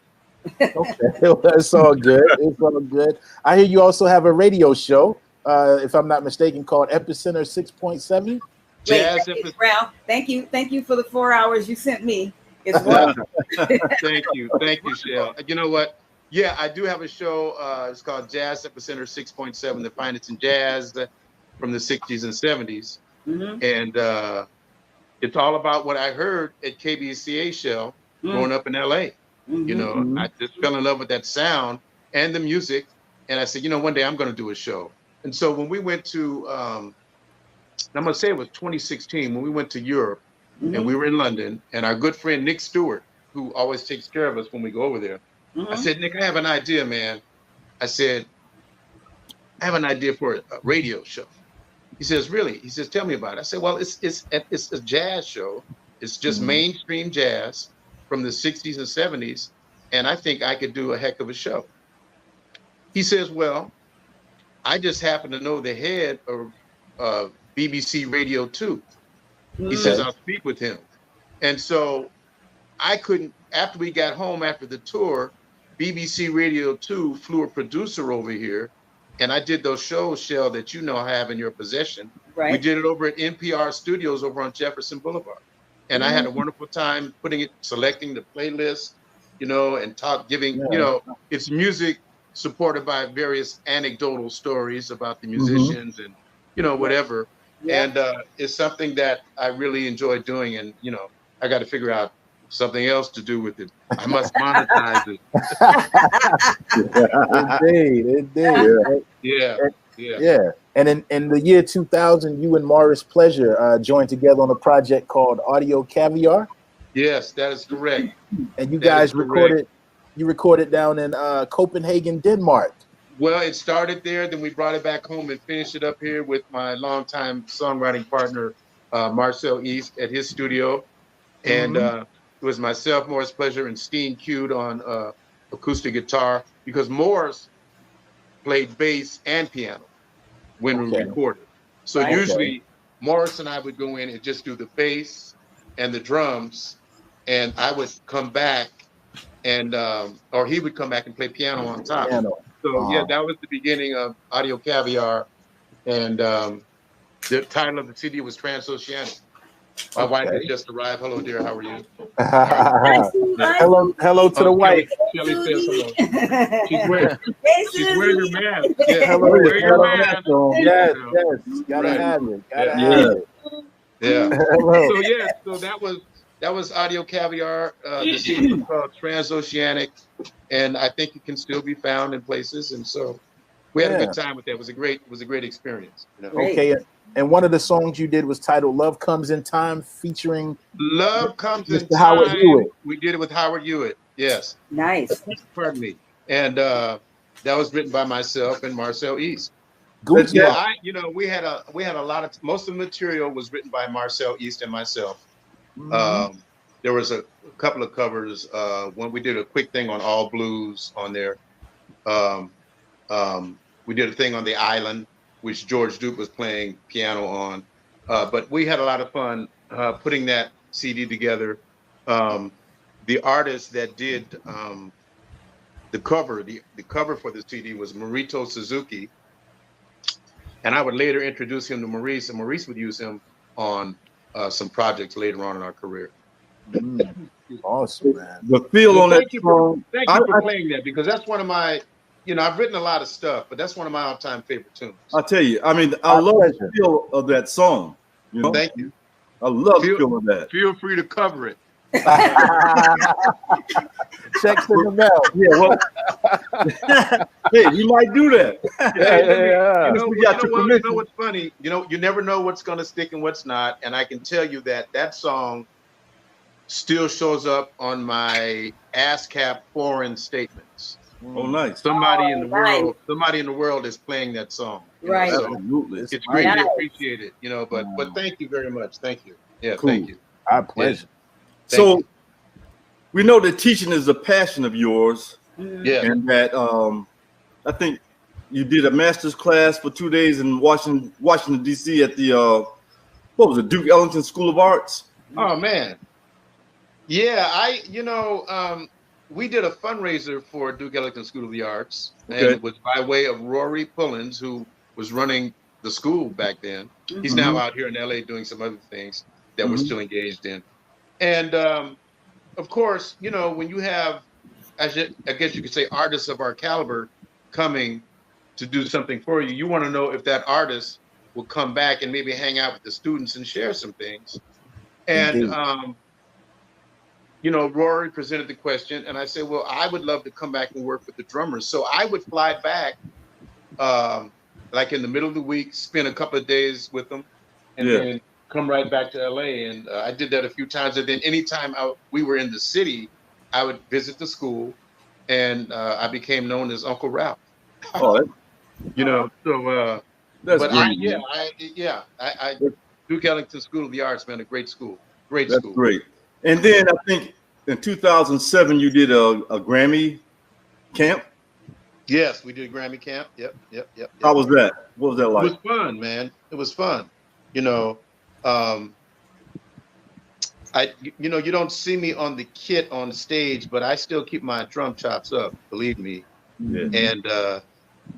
Okay, that's all good. It's all good. I hear you also have a radio show, if I'm not mistaken, called Epicenter 6.7. Jazz. Ralph, thank you for the 4 hours you sent me. It's wonderful. Thank you, Shell. You know what? Yeah, I do have a show. It's called Jazz Epicenter 6.7, the finest in jazz from the 60s and 70s. And it's all about what I heard at KBCA, Shell, growing up in LA. You know, I just fell in love with that sound and the music. And I said, you know, one day I'm going to do a show. And so when we went to, I'm going to say it was 2016, when we went to Europe and we were in London, and our good friend Nick Stewart, who always takes care of us when we go over there, I said, Nick, I have an idea, man. I said, I have an idea for a radio show. He says, really? He says, tell me about it. I said, well, it's a jazz show. It's just mainstream jazz from the 60s and 70s. And I think I could do a heck of a show. He says, well, I just happen to know the head of BBC Radio 2. He says, I'll speak with him. And so I couldn't, after we got home after the tour, BBC Radio 2 flew a producer over here, and I did those shows, Shell, that you know I have in your possession. Right. We did it over at NPR Studios over on Jefferson Boulevard. And I had a wonderful time selecting the playlist, you know, and giving, you know, it's music supported by various anecdotal stories about the musicians and, you know, whatever. And it's something that I really enjoy doing. And, you know, I got to figure out something else to do with it. I must monetize it. Indeed. Yeah. And in the year 2000, you and Morris Pleasure joined together on a project called Audio Caviar. Yes, that is correct. And you guys recorded down in Copenhagen, Denmark. Well, it started there, then we brought it back home and finished it up here with my longtime songwriting partner, Marcel East, at his studio. And it was myself, Morris Pleasure, and Steen Cued on acoustic guitar, because Morris played bass and piano when we recorded. So usually Morris and I would go in and just do the bass and the drums, and I would come back and or he would come back and play piano on top. So yeah, that was the beginning of Audio Caviar, and the title of the CD was Transoceanic. My wife has just arrived. Hello, dear. How are you? Hello to the wife. Shelly says hello. She's wearing her mask. Yeah, hello. Wear your mask. Yes. Gotta have it. Yeah. So that was Audio Caviar. The CD was called Transoceanic, and I think it can still be found in places. And so we had a good time with that. It was a great experience. You know? Okay. And one of the songs you did was titled "Love Comes in Time," featuring Love Comes in Time. Howard Hewitt. We did it with Howard Hewitt. Yes. Nice. Pardon me. And that was written by myself and Marcel East. Gucci. Yeah. we had a lot of, most of the material was written by Marcel East and myself. There was a couple of covers. When we did a quick thing on All Blues on there. We did a thing on The Island, which George Duke was playing piano on. But we had a lot of fun putting that CD together. The artist that did the cover for the CD was Marito Suzuki. And I would later introduce him to Maurice, and Maurice would use him on some projects later on in our career. Awesome, man. The feel on that song. Thank you for playing that, because that's one of my, I've written a lot of stuff, but that's one of my all-time favorite tunes. I'll tell you, I mean, I love the feel of that song. Thank you. I love the feel of that. Feel free to cover it. Checks in the mail. Yeah, well, hey, we might do that. You know what's funny? You never know what's going to stick and what's not. And I can tell you that song still shows up on my ASCAP foreign statements. Oh, nice. Somebody in the world is playing that song. Right. So it's greatly appreciated, but thank you very much. Thank you. Yeah, cool. Thank you. Our pleasure. So we know that teaching is a passion of yours. Yeah. And that I think you did a master's class for 2 days in Washington D.C. at the Duke Ellington School of Arts. Oh man. Yeah, we did a fundraiser for Duke Ellington School of the Arts, and it was by way of Rory Pullins, who was running the school back then. He's now out here in LA doing some other things that we're still engaged in. And of course, when you have, I guess you could say, artists of our caliber coming to do something for you, you want to know if that artist will come back and maybe hang out with the students and share some things. And Rory presented the question, and I said, well, I would love to come back and work with the drummers. So I would fly back, like in the middle of the week, spend a couple of days with them, and then come right back to LA. And I did that a few times. And then anytime we were in the city, I would visit the school, and I became known as Uncle Ralph. So that's but great. Duke Ellington School of the Arts, man, a great school. That's great. And then I think in 2007 you did a Grammy camp. Yes, we did a Grammy camp. Yep. How was that? What was that like? It was fun, man. It was fun. You don't see me on the kit on stage, but I still keep my drum chops up, believe me. Yeah. And the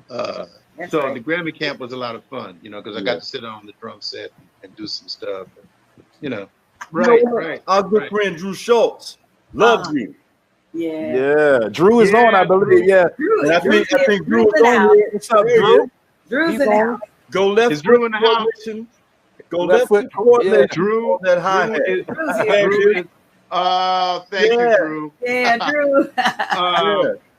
Grammy camp was a lot of fun, because I got to sit on the drum set and do some stuff. Right. Our good friend Drew Schultz loves you. Yeah. Drew is on, I believe. Yeah. And I think Drew is on here. What's up, Drew? Drew's in the house. Go left. Is Drew in the house? Go left foot. Drew. That high hat. Thank you, Drew. Yeah, Drew.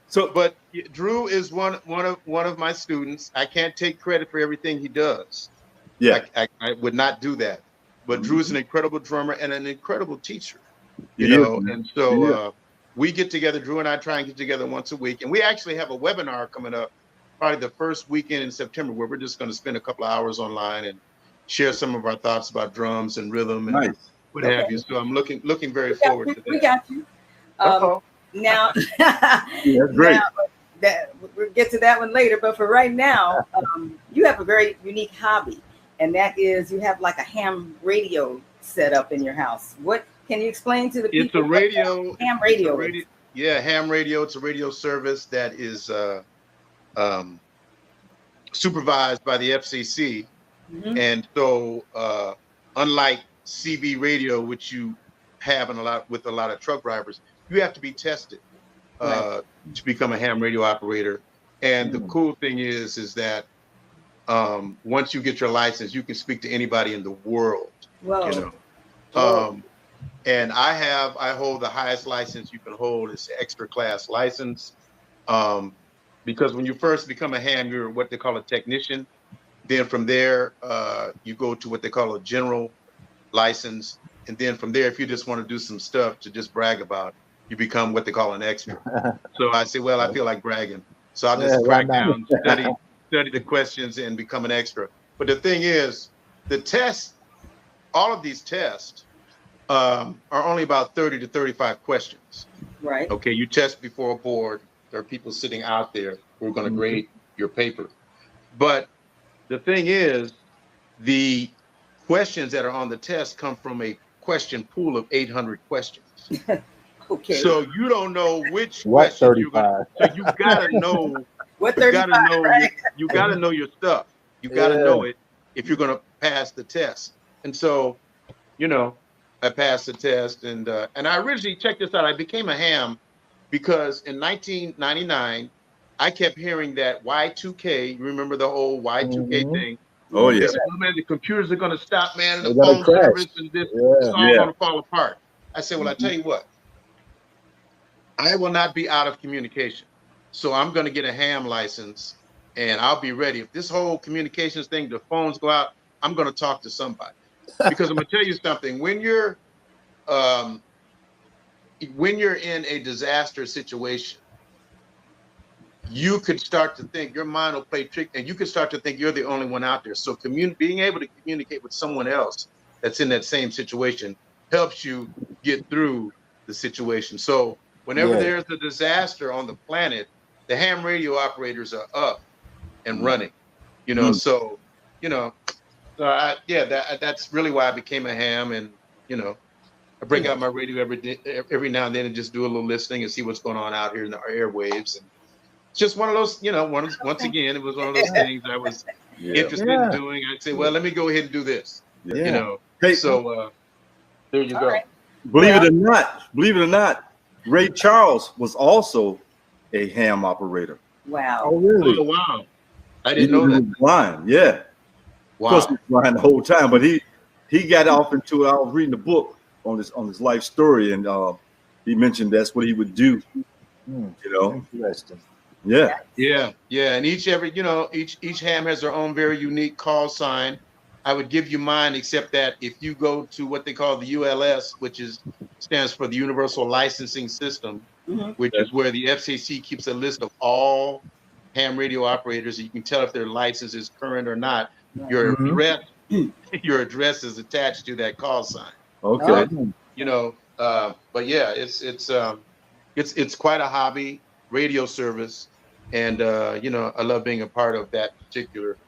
So, but Drew is one of my students. I can't take credit for everything he does. Yeah, I would not do that. But Drew's an incredible drummer and an incredible teacher. And so we get together. Drew and I try and get together once a week, and we actually have a webinar coming up, probably the first weekend in September, where we're just going to spend a couple of hours online and share some of our thoughts about drums and rhythm and what have you. So I'm looking very forward to that. We got you. Now, that's great. We'll get to that one later. But for right now, you have a very unique hobby, and that is you have like a ham radio set up in your house. What can you explain to the people? It's a radio. Ham radio. Ham radio. It's a radio service that is supervised by the FCC. And so, unlike CB radio, which you have with a lot of truck drivers, you have to be tested to become a ham radio operator. And the cool thing is that once you get your license, you can speak to anybody in the world. And I hold the highest license you can hold. It's an extra class license. Because when you first become a ham, you're what they call a technician. Then from there, you go to what they call a general license. And then from there, if you just want to do some stuff to just brag about, you become what they call an extra. So I say, well, I feel like bragging. So I'll just crack down, study the questions and become an extra. But the thing is, the tests, all of these tests are only about 30 to 35 questions. Right. Okay, you test before a board. There are people sitting out there who are going to grade your paper. But the thing is, the questions that are on the test come from a question pool of 800 questions. Okay. So you don't know which question you're going to. So you got to know. What 35, right? You got to know your stuff. You got to know it if you're going to pass the test. And so, you know, I passed the test, and I originally, checked this out, I became a ham because in 1999, I kept hearing that Y2K, you remember the whole Y2K thing? Oh, yeah. They said, oh, man, the computers are going to stop, man, and the phone service, and this it's all going to fall apart. I said, well, I tell you what, I will not be out of communication. So I'm going to get a ham license, and I'll be ready. If this whole communications thing, the phones go out, I'm going to talk to somebody. Because I'm going to tell you something. When you're in a disaster situation, you could start to think, your mind will play trick, and you could start to think you're the only one out there. So being able to communicate with someone else that's in that same situation helps you get through the situation. So whenever there's a disaster on the planet, the ham radio operators are up and running. You know, so you know. So that's really why I became a ham, and you know, I bring out my radio every now and then and just do a little listening and see what's going on out here in the airwaves. And it's just one of those, you know, once again, it was one of those things I was interested in doing. I'd say, well, let me go ahead and do this. You know, so there you go. Right. Believe it or not, Ray Charles was also a ham operator. Wow. Oh, really? Oh, wow. I didn't know that. He was blind, yeah. Wow. Of course, he was blind the whole time, but he got off into it. I was reading a book on his life story, and he mentioned that's what he would do. You know, Interesting. Yeah. And each ham has their own very unique call sign. I would give you mine, except that if you go to what they call the ULS, which stands for the Universal Licensing System, which is where the FCC keeps a list of all ham radio operators. You can tell if their license is current or not. Your address is attached to that call sign. Okay. You know, but yeah, it's quite a hobby, radio service, and you know, I love being a part of that particular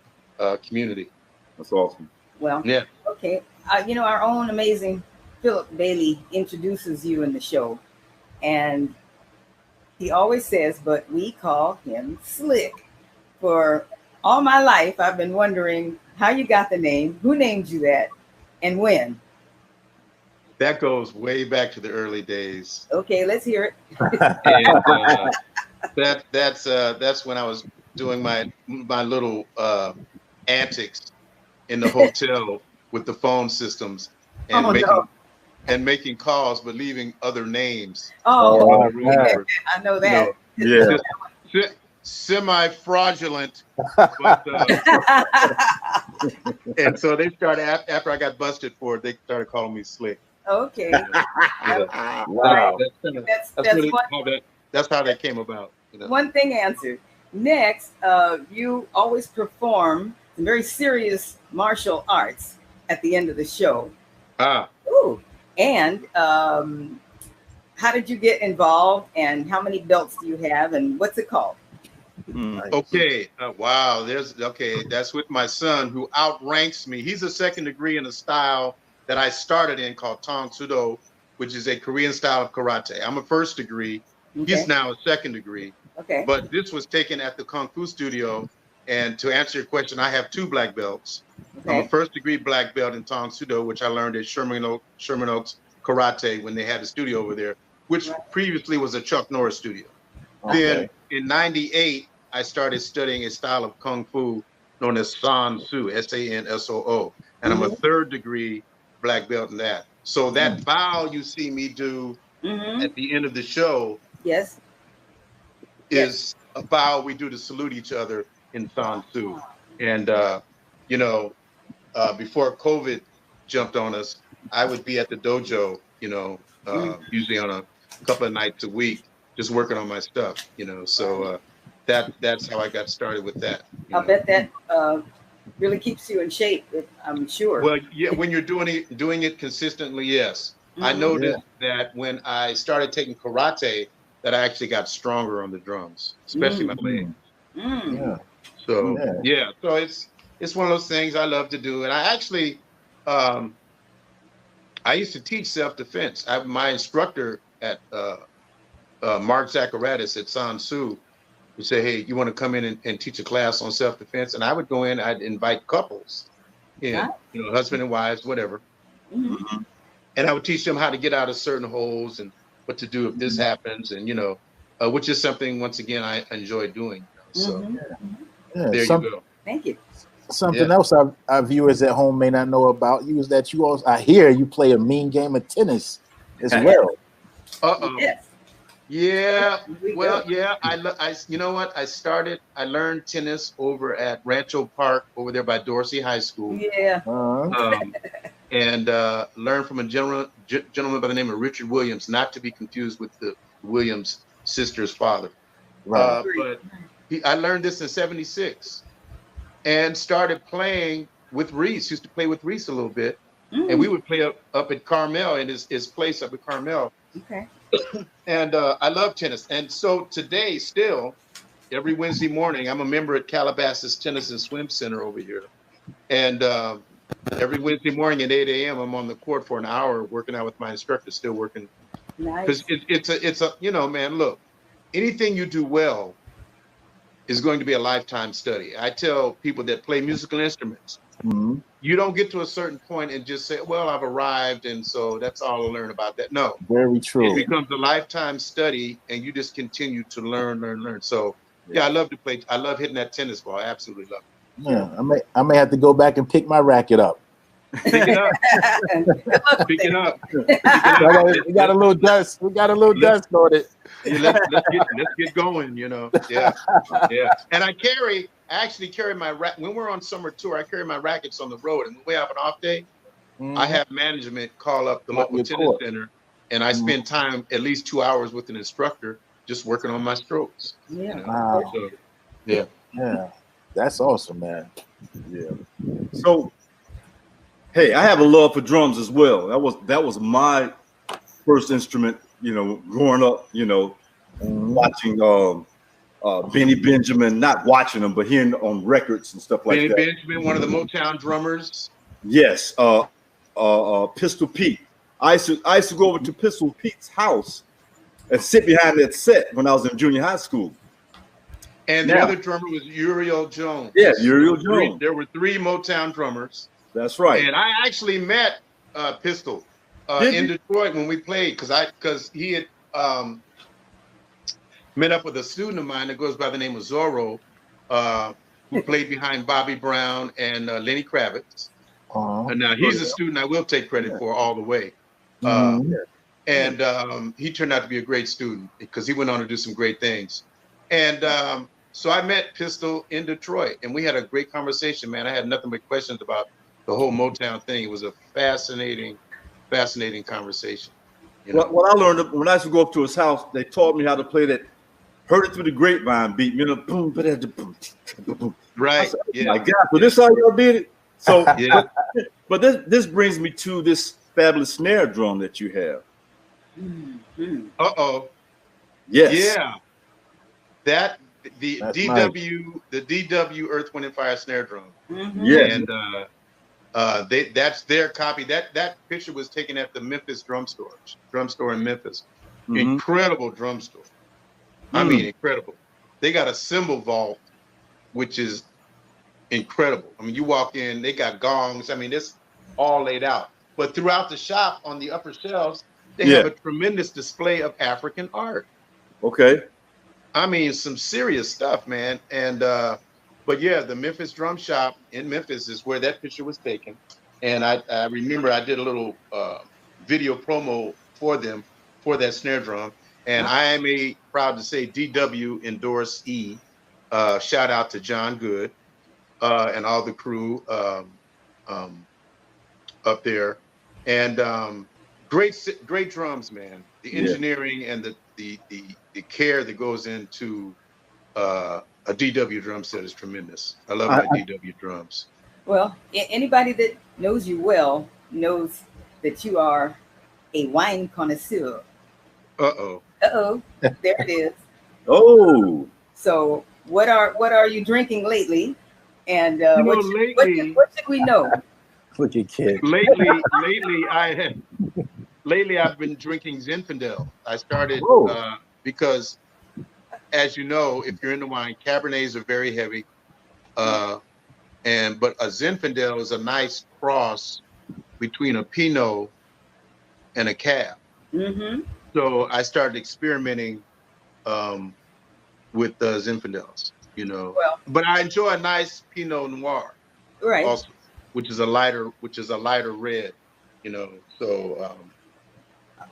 community. That's awesome. Well, okay. You know, our own amazing Philip Bailey introduces you in the show, and he always says, but we call him Slick. For all my life, I've been wondering how you got the name, who named you that, and when. That goes way back to the early days. Okay, let's hear it. And that's when I was doing my little antics in the hotel with the phone systems and making calls, but leaving other names. Oh, I know that. You know, semi-fraudulent. But, and so they started, after I got busted for it, they started calling me Slick. Okay. Wow. That's how that came about. You know? One thing answered. Next, you always perform some very serious martial arts at the end of the show. Ooh. And how did you get involved, and how many belts do you have, and what's it called? Okay. Wow. That's with my son, who outranks me. He's a second degree in a style that I started in called Tong Sudo, which is a Korean style of karate. I'm a first degree. Okay. He's now a second degree. Okay. But this was taken at the Kung Fu studio. And to answer your question, I have 2 black belts. Okay. I'm a first degree black belt in Tong Sudo, which I learned at Sherman Oaks Karate when they had a studio over there, which previously was a Chuck Norris studio. Okay. Then in '98, I started studying a style of Kung Fu known as San Soo, S-A-N-S-O-O. And I'm a third degree black belt in that. So that bow you see me do at the end of the show is a bow we do to salute each other in San Soo. And, you know, before COVID jumped on us, I would be at the dojo, you know, usually on a couple of nights a week, just working on my stuff, you know. So that's how I got started with that. I bet that really keeps you in shape. I'm sure. Well, yeah, when you're doing it consistently, yes. I noticed that when I started taking karate, that I actually got stronger on the drums, especially my legs. Yeah. So so it's one of those things I love to do, and I actually I used to teach self-defense. My instructor at Mark Zacharias at Sansu would say, "Hey, you want to come in and teach a class on self-defense?" And I would go in. I'd invite couples in, husband and wives, whatever. And I would teach them how to get out of certain holes and what to do if this happens, and which is something once again I enjoy doing. So there you go. Thank you. Something else our viewers at home may not know about you is that you also, I hear you play a mean game of tennis as well. Yes. Yeah. Well, yeah. I you know what? I learned tennis over at Rancho Park over there by Dorsey High School. Yeah. And learned from a gentleman by the name of Richard Williams, not to be confused with the Williams sister's father. Right. But I learned this in '76 and started playing with Reese. Used to play with Reese a little bit. And we would play up at Carmel, in his place up at Carmel. Okay. And I love tennis. And so today, still, every Wednesday morning, I'm a member at Calabasas Tennis and Swim Center over here. And every Wednesday morning at 8 a.m., I'm on the court for an hour working out with my instructor, still working. Nice. Because it's a man, look, anything you do well is going to be a lifetime study. I tell people that play musical instruments, you don't get to a certain point and just say, well, I've arrived, and so that's all I learn about that. No. Very true. It becomes a lifetime study, and you just continue to learn. So, I love to play. I love hitting that tennis ball. I absolutely love it. Yeah, I may have to go back and pick my racket up. Pick it up. Pick it up. We got a little dust. We got a little dust on it. Let's get going. Yeah. And I actually carry my when we're on summer tour. I carry my rackets on the road, and when we have an off day, I have management call up the local tennis center, and I spend time at least 2 hours with an instructor just working on my strokes. Yeah. Wow. So, yeah. That's awesome, man. Yeah. So, hey, I have a love for drums as well. That was my first instrument, growing up, watching Benny Benjamin, not watching them, but hearing on records and stuff like that. Benny Benjamin, one of the Motown drummers. Yes. Pistol Pete. I used to go over to Pistol Pete's house and sit behind that set when I was in junior high school. And the other drummer was Uriel Jones. Yeah, Uriel Jones. There were 3 Motown drummers. That's right. And I actually met Pistol in Detroit when we played, because he had met up with a student of mine that goes by the name of Zorro, who played behind Bobby Brown and Lenny Kravitz. And now he's a student I will take credit for all the way. And he turned out to be a great student because he went on to do some great things. And so I met Pistol in Detroit, and we had a great conversation, man. I had nothing but questions about the whole Motown thing. It was a fascinating conversation. What I learned when I used to go up to his house, they taught me how to play that "Heard It Through the Grapevine" beat. Boom, boom. Right. Oh my God. So this how y'all did it. So, but this brings me to this fabulous snare drum that you have. Yes. Yeah. The DW Earth, Wind and Fire snare drum. Yeah. And that's their copy. That picture was taken at the Memphis drum store in Memphis. Incredible drum store. I mean, incredible. They got a cymbal vault, which is incredible. I mean, you walk in, they got gongs. I mean, it's all laid out. But throughout the shop, on the upper shelves, they have a tremendous display of African art. Okay. I mean, some serious stuff, man. And but yeah, the Memphis Drum Shop in Memphis is where that picture was taken. And I remember I did a little video promo for them for that snare drum. And I am proud to say DW endorsee. Shout out to John Good and all the crew up there. And great drums, man. The engineering and the care that goes into a DW drum set is tremendous. I love my DW drums. Well, anybody that knows you well knows that you are a wine connoisseur. Uh-oh. Uh-oh. There it is. Oh. So what are you drinking lately? And what should we know? Look at kid. Lately I've been drinking Zinfandel. I started because, as you know, if you're into wine, Cabernets are very heavy. But a Zinfandel is a nice cross between a Pinot and a Cab. Mm-hmm. So I started experimenting with the Zinfandels, Well, but I enjoy a nice Pinot Noir, right? Also, which is a lighter red, So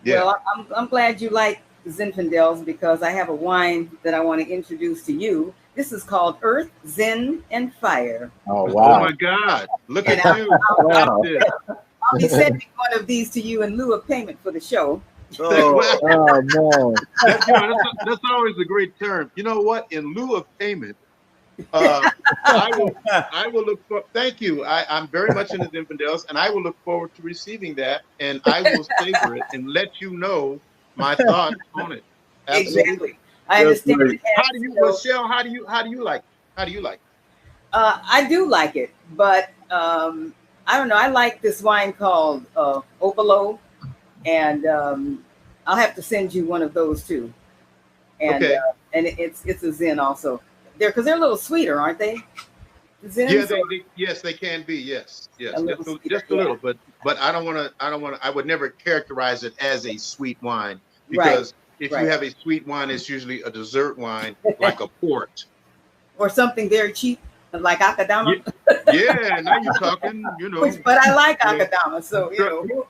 yeah. Well, I'm glad you like Zinfandels because I have a wine that I want to introduce to you. This is called Earth, Zen, and Fire. Oh wow! Oh my God! Look at you! I'll be sending one of these to you in lieu of payment for the show. Oh no! That's always a great term. You know what? In lieu of payment, I will look for. Thank you. I'm very much into Zinfandels, and I will look forward to receiving that, and I will savor it and let you know my thoughts on it. Absolutely. Exactly. I understand. Michelle? How do you like it? How do you like it? I do like it, but I don't know. I like this wine called Opalo, and I'll have to send you one of those too. And okay. And it's a Zen also. Because they're a little sweeter, aren't they? Zins? Yeah, yes, they can be. Yes, just a little. But I don't want to. I would never characterize it as a sweet wine because if you have a sweet wine, it's usually a dessert wine like a port or something very cheap like Akadama. Yeah, now you're talking. But I like Akadama, so who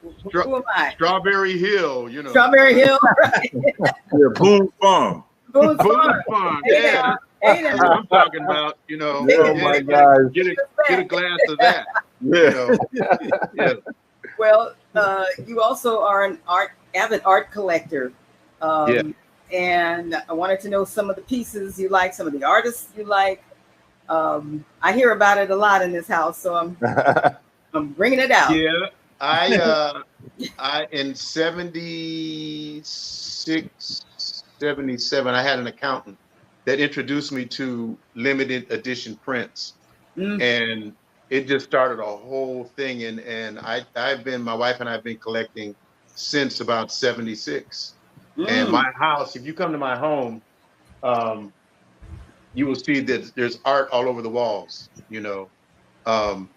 am I? Strawberry Hill, Strawberry Hill, right? Yeah, Boone Farm. Boone Farm. Yeah. That's what I'm talking about, Oh my God. Get a glass of that. Yeah. Well, you also are an avid art collector. And I wanted to know some of the pieces you like, some of the artists you like. I hear about it a lot in this house, so I'm bringing it out. Yeah, I in 76, 77, I had an accountant that introduced me to limited edition prints. And it just started a whole thing. And my wife and I have been collecting since about 76. And my house, if you come to my home, you will see that there's art all over the walls, I remember.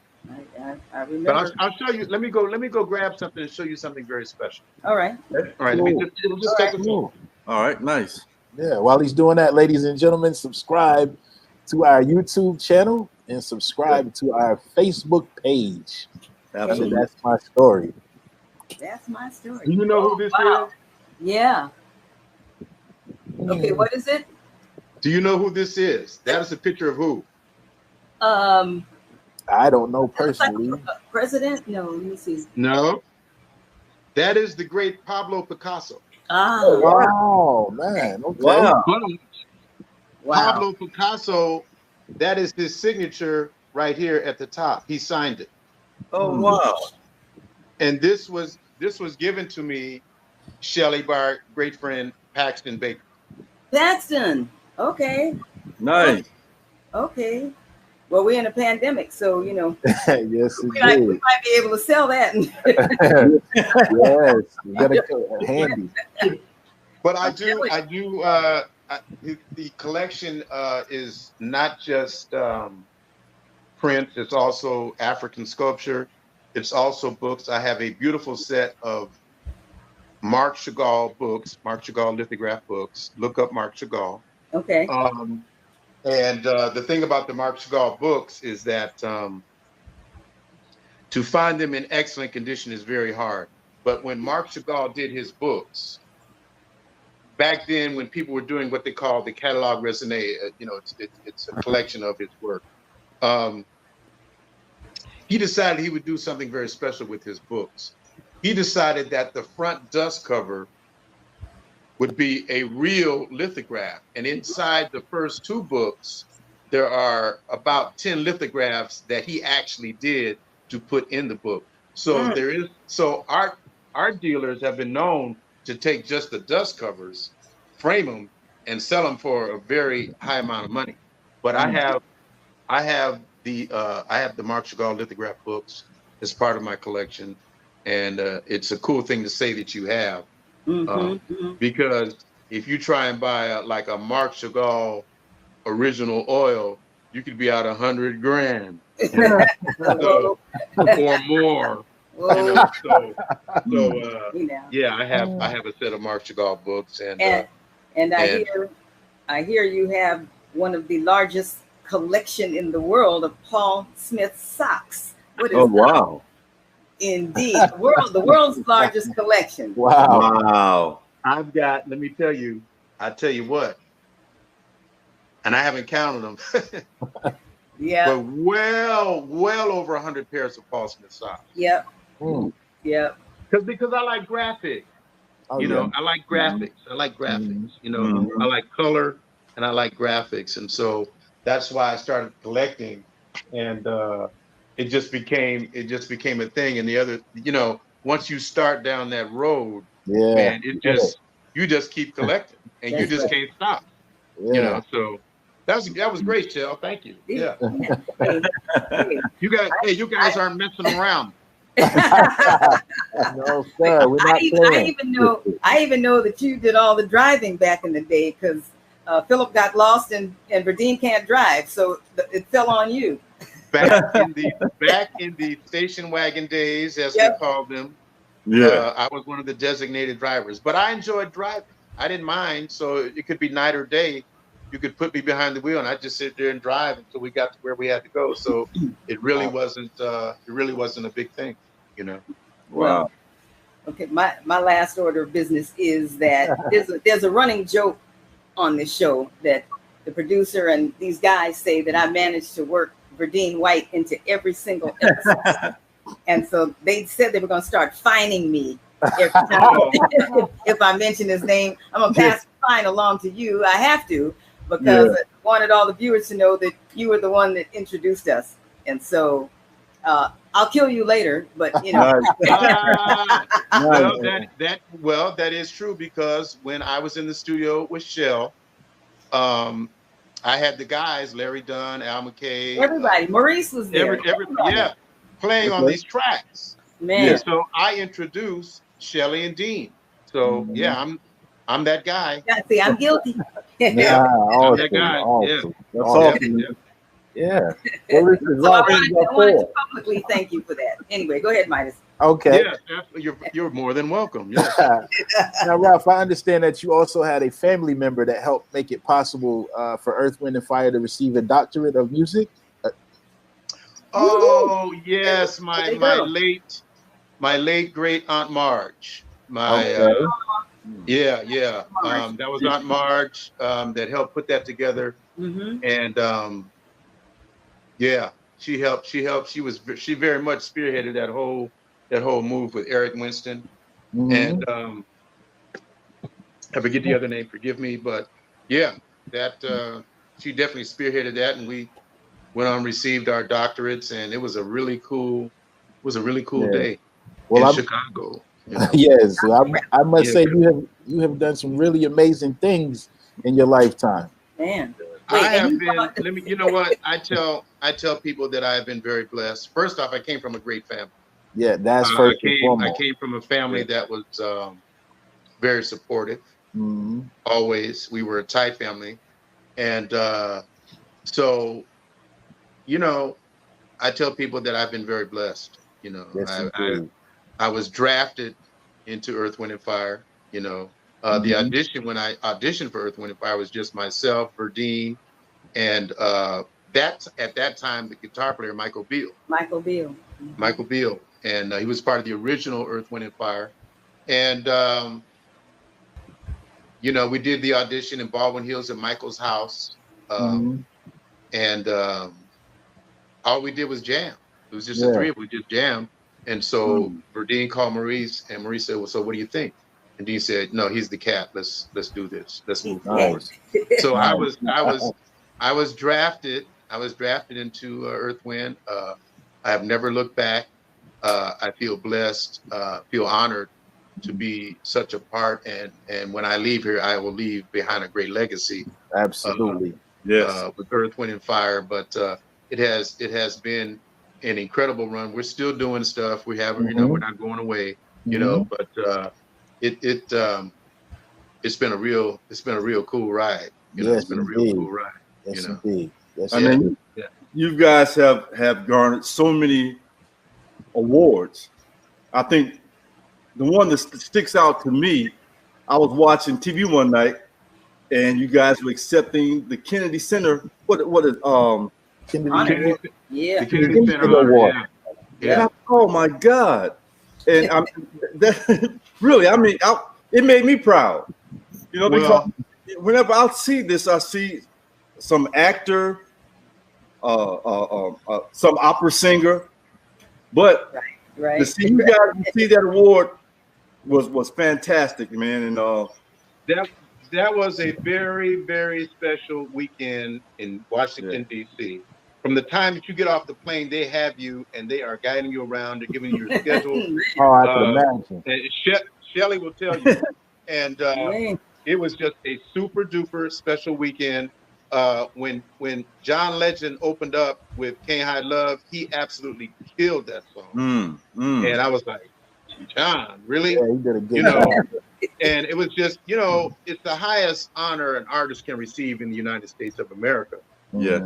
But I'll show you. Let me go grab something and show you something very special. All right. All right. It'll just take a moment. All right. Nice. Yeah, while he's doing that, ladies and gentlemen, subscribe to our YouTube channel and subscribe to our Facebook page. Absolutely. That's my story. That's my story. Do you know who this is? Yeah. Okay, what is it? Do you know who this is? That is a picture of who? I don't know personally. Like president? No, let me see. No. That is the great Pablo Picasso. Oh, wow, man. Okay. Wow. Pablo Picasso, that is his signature right here at the top. He signed it. Oh, wow. And this was given to me, Shelley, by our great friend Paxton Baker. Paxton. Okay. Nice. Okay. Well, we're in a pandemic, so Yes, we might be able to sell that. Yes, you gotta go handy. But the collection is not just print, it's also African sculpture, it's also books. I have a beautiful set of Marc Chagall books, Marc Chagall lithograph books. Look up Marc Chagall. Okay. And the thing about the Marc Chagall books is that to find them in excellent condition is very hard. But when Marc Chagall did his books, back then when people were doing what they call the catalog raisonné, it's a collection of his work. He decided he would do something very special with his books. He decided that the front dust cover would be a real lithograph. And inside the first two books there are about 10 lithographs that he actually did to put in the book. So there is, so art dealers have been known to take just the dust covers, frame them, and sell them for a very high amount of money. But I have the Marc Chagall lithograph books as part of my collection, and it's a cool thing to say that you have, because if you try and buy like a Marc Chagall original oil, you could be out $100 grand, so, or more. You know, yeah, I have a set of Marc Chagall books, and I hear you have one of the largest collection in the world of Paul Smith socks. What is wow! Indeed, the world's largest collection. Wow! I've got. Let me tell you. I tell you what. And I haven't counted them. Yeah. But well over 100 pairs of Paul Smith socks. Yep. Yep. Because I like graphics. You know, I like graphics. I like graphics. You know, I like color and I like graphics, and so that's why I started collecting, and it just became a thing. And the other, you know, once you start down that road, man, you just keep collecting, and you just can't stop. You know, so. That was great, Shell. Thank you. Yeah. You guys aren't messing around. No, sir. We're not playing. I even know that you did all the driving back in the day, because Philip got lost and Verdine can't drive, so it fell on you. Back in the station wagon days, as we called them. Yeah. I was one of the designated drivers, but I enjoyed driving. I didn't mind. So it could be night or day. You could put me behind the wheel and I'd just sit there and drive until we got to where we had to go. So it really wasn't a big thing, you know. Wow. Okay, my last order of business is that there's a running joke on this show that the producer and these guys say that I managed to work Verdine White into every single episode. And so they said they were going to start fining me every time if I mention his name. I'm going to pass the fine along to you. I have to, because I wanted all the viewers to know that you were the one that introduced us. And so I'll kill you later, but you know. That is true, because when I was in the studio with Shell, I had the guys, Larry Dunn, Al McKay. Everybody. Maurice was there. Playing on these tracks. Man. Yeah, so I introduced Shelly and Dean. So I'm that guy. Yeah, see, I'm guilty. I'm that guy. Awesome. Yeah. That's awesome. Yeah. Well, So I wanted to publicly thank you for that. Anyway, go ahead, Midas. Okay. Yeah, you're more than welcome. Yeah. Now, Ralph, I understand that you also had a family member that helped make it possible for Earth, Wind, and Fire to receive a doctorate of music. Oh yes, my late great Aunt Marge. That was Aunt Marge that helped put that together. And she helped. She very much spearheaded that whole move with Eric Winston. And I forget the other name. Forgive me, but that she definitely spearheaded that, and we went on, received our doctorates, and it was a really cool day in Chicago. You know? Yes, I must say you have done some really amazing things in your lifetime. Man, I have been. You know what? I tell people that I have been very blessed. First off, I came from a great family. Yeah, that's first and foremost. I came from a family that was very supportive. Always, we were a tight family, and so. You know, I tell people that I've been very blessed. You know, I was drafted into Earth, Wind, and Fire. You know, the audition, when I auditioned for Earth, Wind, and Fire, was just myself, Verdine, and at that time the guitar player Michael Beale. Michael Beale, and he was part of the original Earth, Wind, and Fire. And you know, we did the audition in Baldwin Hills at Michael's house, and all we did was jam. It was just the three of us, we just jammed. And so Verdine called Maurice, and Maurice said, "Well, so what do you think?" And Dean said, "No, he's the cat. Let's do this. Let's move forward." So I was I was drafted into Earth Wind. I have never looked back. I feel blessed, feel honored to be such a part. And when I leave here, I will leave behind a great legacy. Absolutely. Yes. With Earth, Wind, and Fire. But it has been an incredible run. We're still doing stuff. We haven't, we're not going away, but it's been a real cool ride. Yes, It's been a real cool ride. Yes, indeed. Yes, I mean, you guys have garnered so many awards. I think the one that sticks out to me, I was watching TV one night, and you guys were accepting the Kennedy Center. What is Kennedy the Kennedy Center Award? Yeah. Oh my God! And really, I mean, it made me proud. Because whenever I see this, I see some actor, some opera singer, but right. to see you guys see that award was fantastic, man. And that was a very, very special weekend in Washington, D.C. From the time that you get off the plane, they have you and they are guiding you around. They're giving you your schedule. Oh, I can imagine. And Shelly will tell you. And it was just a super duper special weekend. When John Legend opened up with Can't Hide Love, he absolutely killed that song. And I was like, John, really? Yeah, he did a good job. And it was just, it's the highest honor an artist can receive in the United States of America. Yes.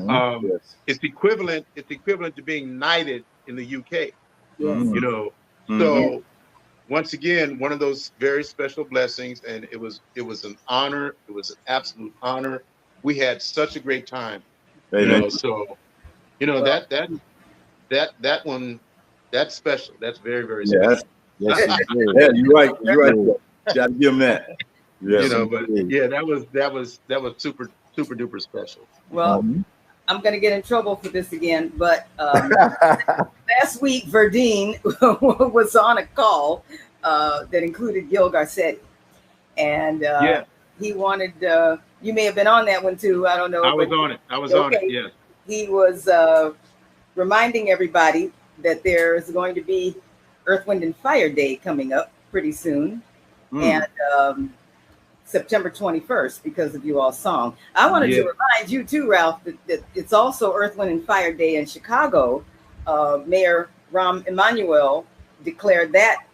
It's equivalent to being knighted in the UK. Yes. So once again, one of those very special blessings, and it was an honor. It was an absolute honor. We had such a great time. So that one, that's special. That's very, very special. Yes, yeah, you're right. Gotta give him that. Yes. But that was super duper special. Well, I'm going to get in trouble for this again, but last week Verdine was on a call that included Gil Garcetti, and he wanted. You may have been on that one too. I don't know. I was on it. Yes. He was reminding everybody that there's going to be Earth, Wind, and Fire Day coming up pretty soon, and September 21st because of you all's song. I wanted to remind you too, Ralph, that it's also Earth, Wind, and Fire Day in Chicago. Mayor Rahm Emanuel declared that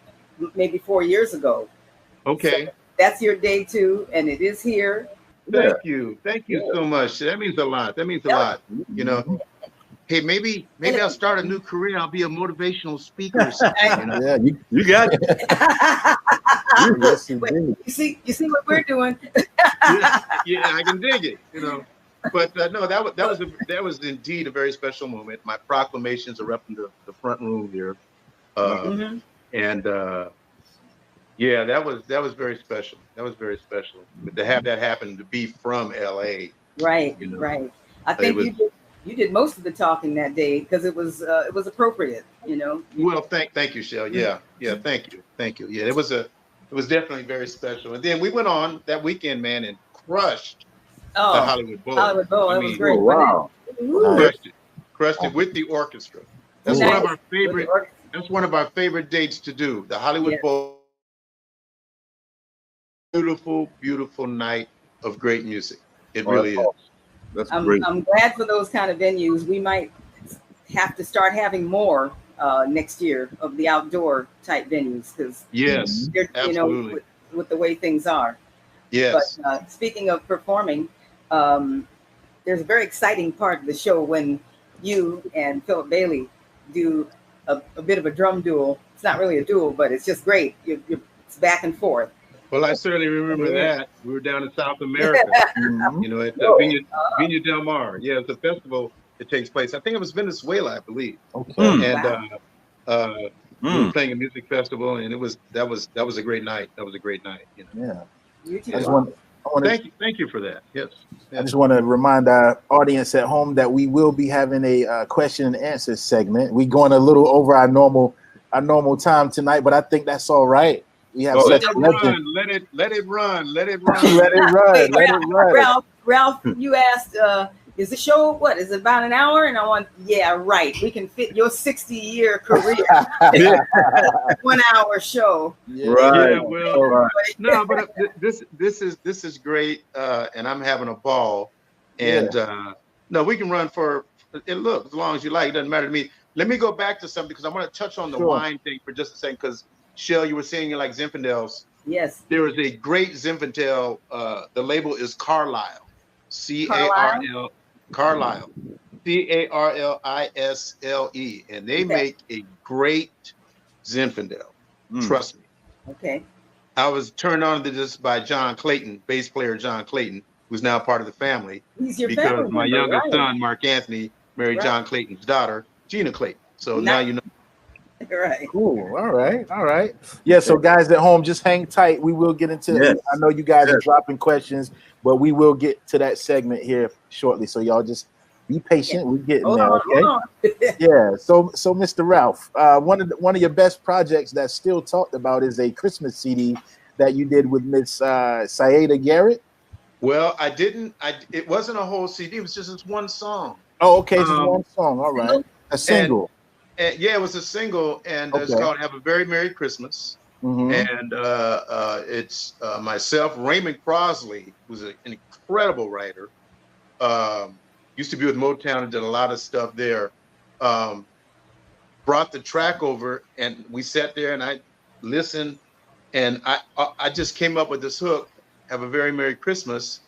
maybe 4 years ago. Okay. So that's your day too, and it is here. Thank you so much. That means a lot. Hey, maybe I'll start a new career. I'll be a motivational speaker or something. Yeah, you got it. You see what we're doing. yeah, I can dig it. But no, that was indeed a very special moment. My proclamations are up in the front room here, and that was very special. That was very special. But to have that happen, to be from LA, right. I think you did most of the talking that day because it was appropriate, Well, thank you, Shell. Yeah, thank you. Yeah, it was definitely very special. And then we went on that weekend, man, and crushed the Hollywood Bowl. That was great. Wow. Crushed it with the orchestra. That's one of our favorite. That's one of our favorite dates to do. The Hollywood Bowl. Beautiful, beautiful night of great music. It really is. That's great. I'm glad for those kind of venues. We might have to start having more next year of the outdoor type venues because absolutely. With the way things are. Yes. But speaking of performing, there's a very exciting part of the show when you and Philip Bailey do a bit of a drum duel. It's not really a duel, but it's just great. It's back and forth. Well, I certainly remember that. We were down in South America, at Viña del Mar. Yeah, it's a festival that takes place. I think it was Venezuela, I believe. Okay. And we were playing a music festival, and that was a great night. That was a great night. Yeah. You too. Thank you for that. Yes. I just want to remind our audience at home that we will be having a question and answer segment. We're going a little over our normal time tonight, but I think that's all right. We have let it run. Ralph, you asked is the show, what, is it about an hour? And I want, yeah, right. We can fit your 60-year career in a 1 hour show. Yeah. Right. Yeah, well, no, but this is great, and I'm having a ball. And no, we can run for it. Look, as long as you like, it doesn't matter to me. Let me go back to something because I want to touch on the wine thing for just a second. Because Shell, you were saying you like Zinfandels. Yes. There is a great Zinfandel. The label is Carlisle, Carlisle, Carlisle, Carlisle, and they make a great Zinfandel. Trust me. Okay. I was turned on to this by John Clayton, bass player John Clayton, who's now part of the family. He's your because family my member, youngest son, Mark Anthony, married John Clayton's daughter, Gina Clayton. So now you know. Right. Cool. All right. Yeah. So guys at home, just hang tight. We will get into it. I know you guys are dropping questions, but we will get to that segment here shortly. So y'all just be patient. We're getting there. Okay. Yeah. So Mr. Ralph, one of your best projects that's still talked about is a Christmas CD that you did with Miss Saida Garrett. Well, I didn't. It wasn't a whole CD. It was just this one song. Oh, okay. Just one song. All right. A single. And yeah, it was a single, and it's called "Have a Very Merry Christmas." And it's myself, Raymond Crosley, who's an incredible writer. Used to be with Motown and did a lot of stuff there. Brought the track over, and we sat there, and I listened, and I just came up with this hook, "Have a Very Merry Christmas."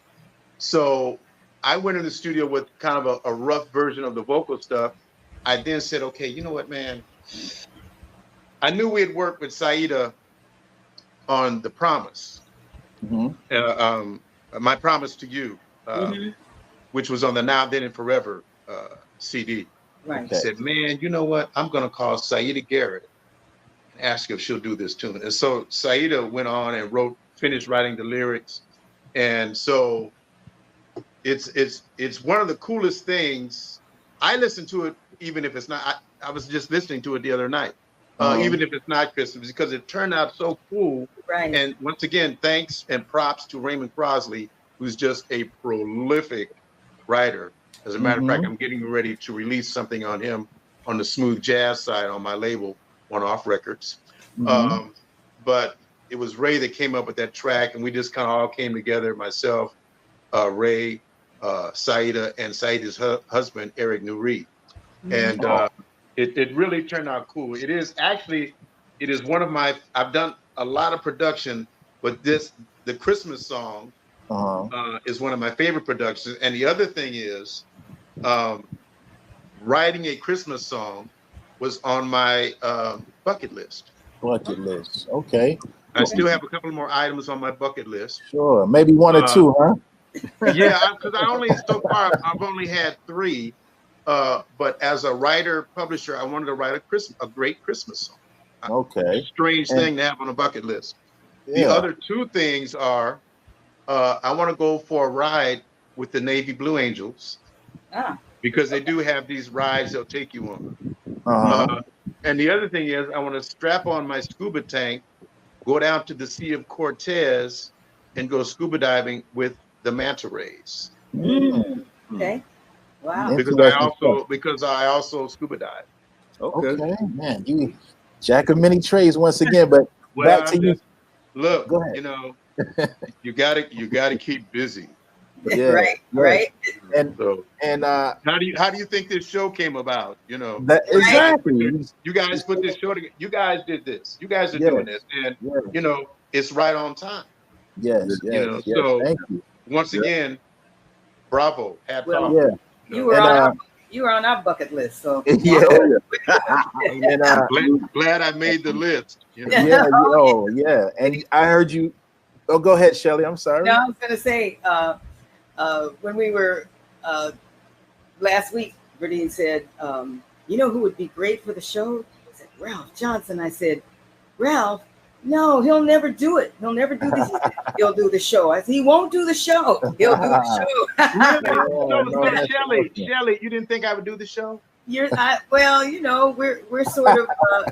So I went in the studio with kind of a rough version of the vocal stuff. I then said, okay, you know what, man? I knew we had worked with Saida on The Promise, My Promise to You, which was on the Now, Then, and Forever CD. Right. I said, man, you know what? I'm going to call Saida Garrett and ask if she'll do this tune. And so Saida went on and finished writing the lyrics. And so it's one of the coolest things. I listen to it even if it's not. I was just listening to it the other night, even if it's not Christmas, because it turned out so cool. Right. And once again, thanks and props to Raymond Crosley, who's just a prolific writer. As a matter of fact, I'm getting ready to release something on him on the smooth jazz side on my label, One Off Records. But it was Ray that came up with that track, and we just kind of all came together, myself, Ray, Saida, and Saida's husband, Eric Nuri. And it really turned out cool. It is one of my, I've done a lot of production, but the Christmas song is one of my favorite productions. And the other thing is, writing a Christmas song was on my bucket list. Okay. I still have a couple more items on my bucket list. Sure, maybe one or two, huh? Yeah, because so far I've only had 3. But as a writer, publisher, I wanted to write a great Christmas song. Okay. Strange thing to have on a bucket list. The other 2 things are, I want to go for a ride with the Navy Blue Angels, because they do have these rides they'll take you on. And the other thing is, I want to strap on my scuba tank, go down to the Sea of Cortez, and go scuba diving with the manta rays. Okay. Wow. Because I also scuba dive. Okay, man, you jack of many trades once again. But back to you. Look, you know, you gotta keep busy. Yeah, right. And so, how do you think this show came about? You know, exactly. You guys put this show together. You guys did this. You guys are doing this, and you know it's right on time. Yes. So thank you. Once again, bravo. You were on our bucket list, so and, glad I made the list. You know? Yeah. And I heard you. Oh, go ahead, Shelly. I'm sorry. No, I was going to say when we were last week, Berdine said, "You know who would be great for the show?" He said, "Ralph Johnson." I said, "Ralph? No, he'll never do it. He'll never do this. He'll do the show." I said, "He won't do the show. He'll do the show." Shelly, you didn't think I would do the show? Well, you know, we're sort of,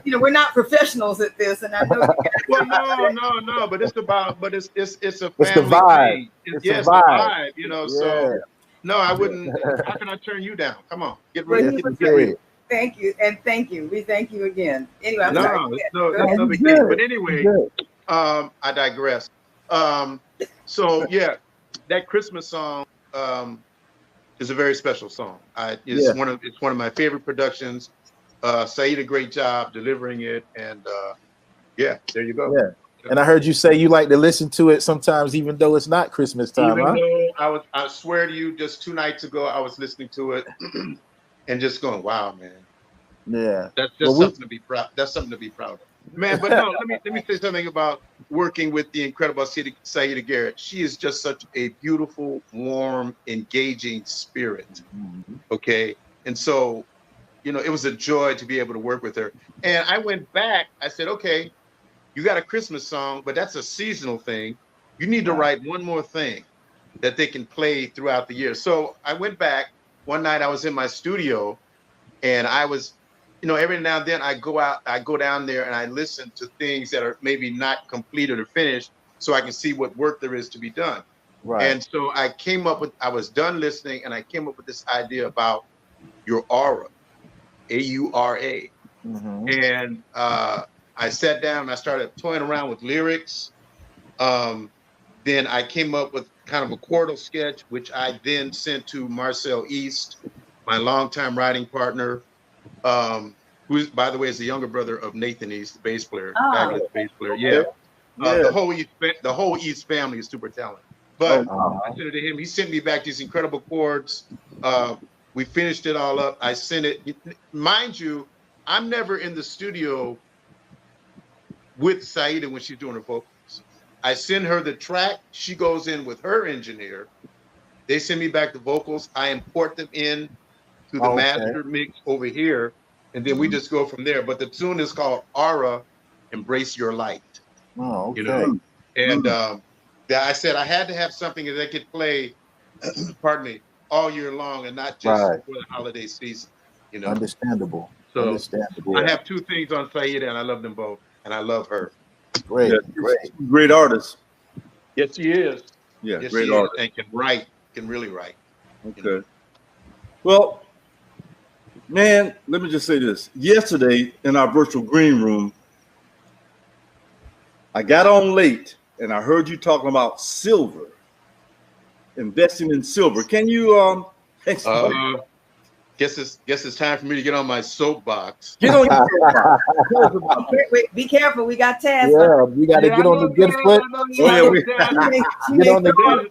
we're not professionals at this, and I know. No, but it's a family vibe. thing. It's a vibe, you know. So No, I wouldn't. How can I turn you down? Come on, get Well, ready. he was Get ready. thank you and thank you. We thank you again. Anyway, I'm No, sorry. no, Go ahead. no big deal. But anyway, I digress. So yeah, that Christmas song is a very special song. It's one of my favorite productions. Said did a great job delivering it, and yeah, there you go. Yeah. And I heard you say you like to listen to it sometimes, even though it's not Christmas time. Even though I swear to you, just 2 nights ago, I was listening to it and just going, "Wow, man." Yeah, that's just something to be proud. That's something to be proud of, man. But no, let me say something about working with the incredible Saida Garrett. She is just such a beautiful, warm, engaging spirit. Okay, and so it was a joy to be able to work with her. And I went back. I said, okay, you got a Christmas song, but that's a seasonal thing. You need to write one more thing that they can play throughout the year. So I went back. One night I was in my studio, and I was, every now and then I go down there and I listen to things that are maybe not completed or finished, so I can see what work there is to be done. Right. And so I was done listening, and I came up with this idea about your aura, AURA. And I sat down and I started toying around with lyrics. Then I came up with kind of a chordal sketch, which I then sent to Marcel East, my longtime writing partner, who, by the way, is the younger brother of Nathan East, the bass player, fabulous bass player. Yeah. The whole East family is super talented. But I sent it to him. He sent me back these incredible chords. We finished it all up. I sent it. Mind you, I'm never in the studio with Saida when she's doing her vocals. I send her the track. She goes in with her engineer. They send me back the vocals. I import them in to the master mix over here, and then we just go from there. But the tune is called Aura, Embrace Your Light. Oh, okay. And I said I had to have something that they could play, pardon me, all year long and not just for the holiday season. Understandable. So understandable. I have 2 things on Saida, and I love them both, and I love her. Great, great artist. Yes, she is. Yeah, yes, great artist, and can really write. Okay. Well, man, let me just say this. Yesterday in our virtual green room, I got on late and I heard you talking about silver, investing in silver. Can you explain? Guess it's time for me to get on my soapbox. Get on your soapbox. Wait, be careful. We got Taz. Yeah, we got to get on the good foot. Get on the good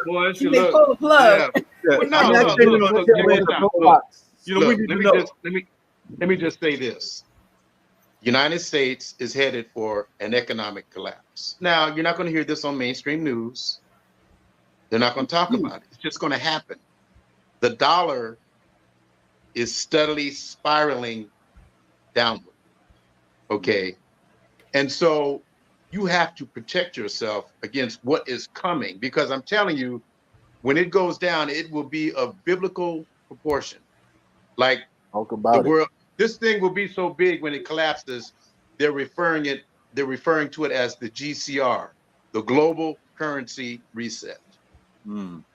foot. She may pull the plug. Let me just say this. United States is headed for an economic collapse. Now, you're not going to hear this on mainstream news. They're not going to talk about it. It's just going to happen. The dollar is steadily spiraling downward. Okay. And so you have to protect yourself against what is coming, because I'm telling you, when it goes down, it will be of biblical proportion. Like the world, this thing will be so big when it collapses, they're referring to it as the GCR, the global currency reset.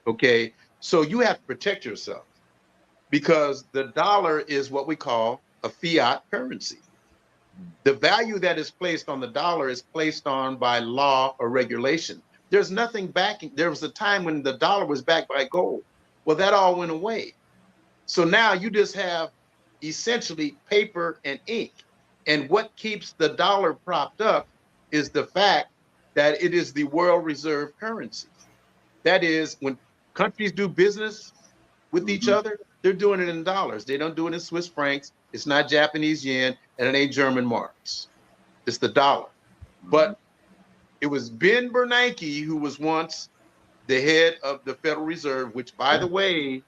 Okay. So you have to protect yourself, because the dollar is what we call a fiat currency. The value that is placed on the dollar is placed on by law or regulation. There's nothing backing. There was a time when the dollar was backed by gold. Well, that all went away. So now you just have essentially paper and ink. And what keeps the dollar propped up is the fact that it is the world reserve currency. That is, when countries do business with each other, they're doing it in dollars. They don't do it in Swiss francs. It's not Japanese yen, and it ain't German marks. It's the dollar. But it was Ben Bernanke who was once the head of the Federal Reserve, which, by the way,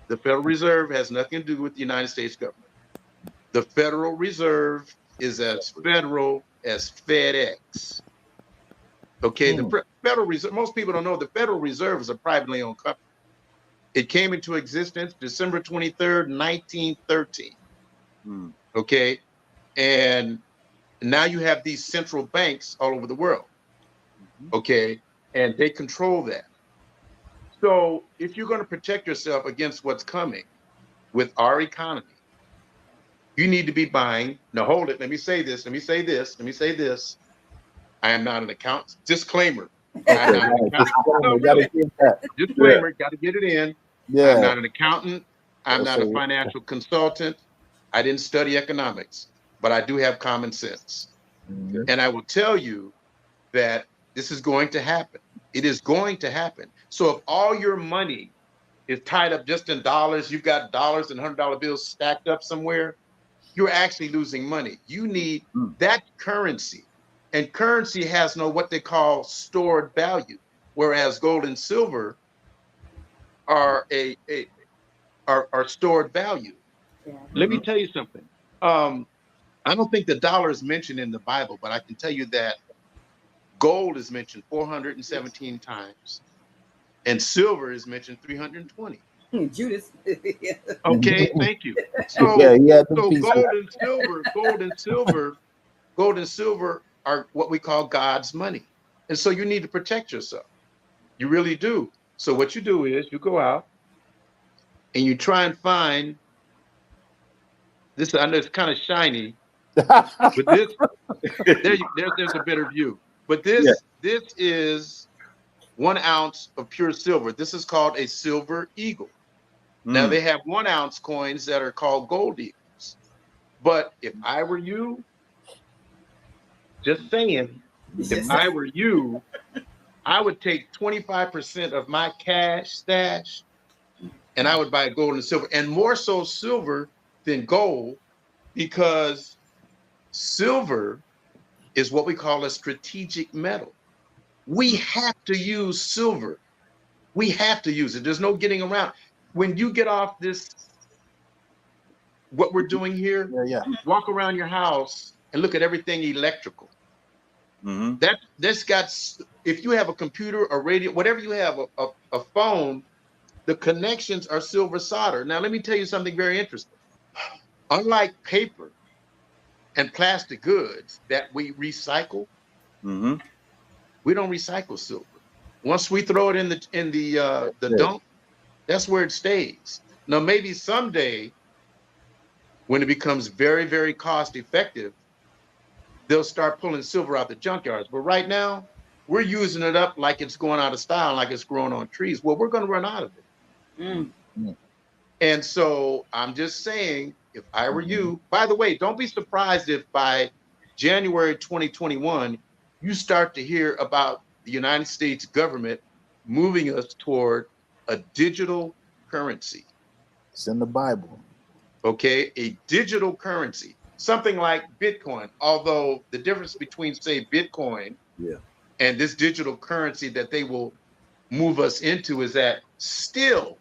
the Federal Reserve has nothing to do with the United States government. The Federal Reserve is as federal as FedEx. Okay, the Federal Reserve, most people don't know the Federal Reserve is a privately owned company. It came into existence December 23rd, 1913. Okay, and now you have these central banks all over the world. Okay, and they control that. So if you're going to protect yourself against what's coming with our economy, you need to be buying. Now, hold it. Let me say this. Let me say this. Let me say this. I am not an accountant. Disclaimer. I'm not an accountant. Disclaimer. Got to get it in. Yeah. I'm not an accountant. I'm not a financial consultant. I didn't study economics, but I do have common sense. Mm-hmm. And I will tell you that this is going to happen. It is going to happen. So if all your money is tied up just in dollars, you've got dollars and $100 bills stacked up somewhere, you're actually losing money. You need that currency. And currency has no what they call stored value, whereas gold and silver are are stored value. Yeah. Let me tell you something. I don't think the dollar is mentioned in the Bible, but I can tell you that gold is mentioned 417 times, and silver is mentioned 320. Judas. Okay, thank you. So, gold and silver are what we call God's money. And so you need to protect yourself. You really do. So what you do is you go out and you try and find this. I know it's kind of shiny, but this there's a better view. But this is 1 ounce of pure silver. This is called a silver eagle. Now they have 1 ounce coins that are called gold eagles. But if I were you, just saying, if I were you, I would take 25% of my cash stash and I would buy gold and silver, and more so silver than gold, because silver is what we call a strategic metal. We have to use silver. We have to use it. There's no getting around. When you get off this, what we're doing here, walk around your house and look at everything electrical. If you have a computer, a radio, whatever you have, a phone, the connections are silver solder. Now, let me tell you something very interesting. Unlike paper and plastic goods that we recycle, we don't recycle silver. Once we throw it in the dump, that's where it stays. Now, maybe someday, when it becomes very, very cost effective, they'll start pulling silver out the junkyards. But right now, we're using it up like it's going out of style, like it's growing on trees. Well, we're going to run out of it. And so I'm just saying, if I were you, by the way, don't be surprised if by January 2021, you start to hear about the United States government moving us toward a digital currency. It's in the Bible. Okay, a digital currency, something like Bitcoin. Although the difference between, say, Bitcoin and this digital currency that they will move us into is that still,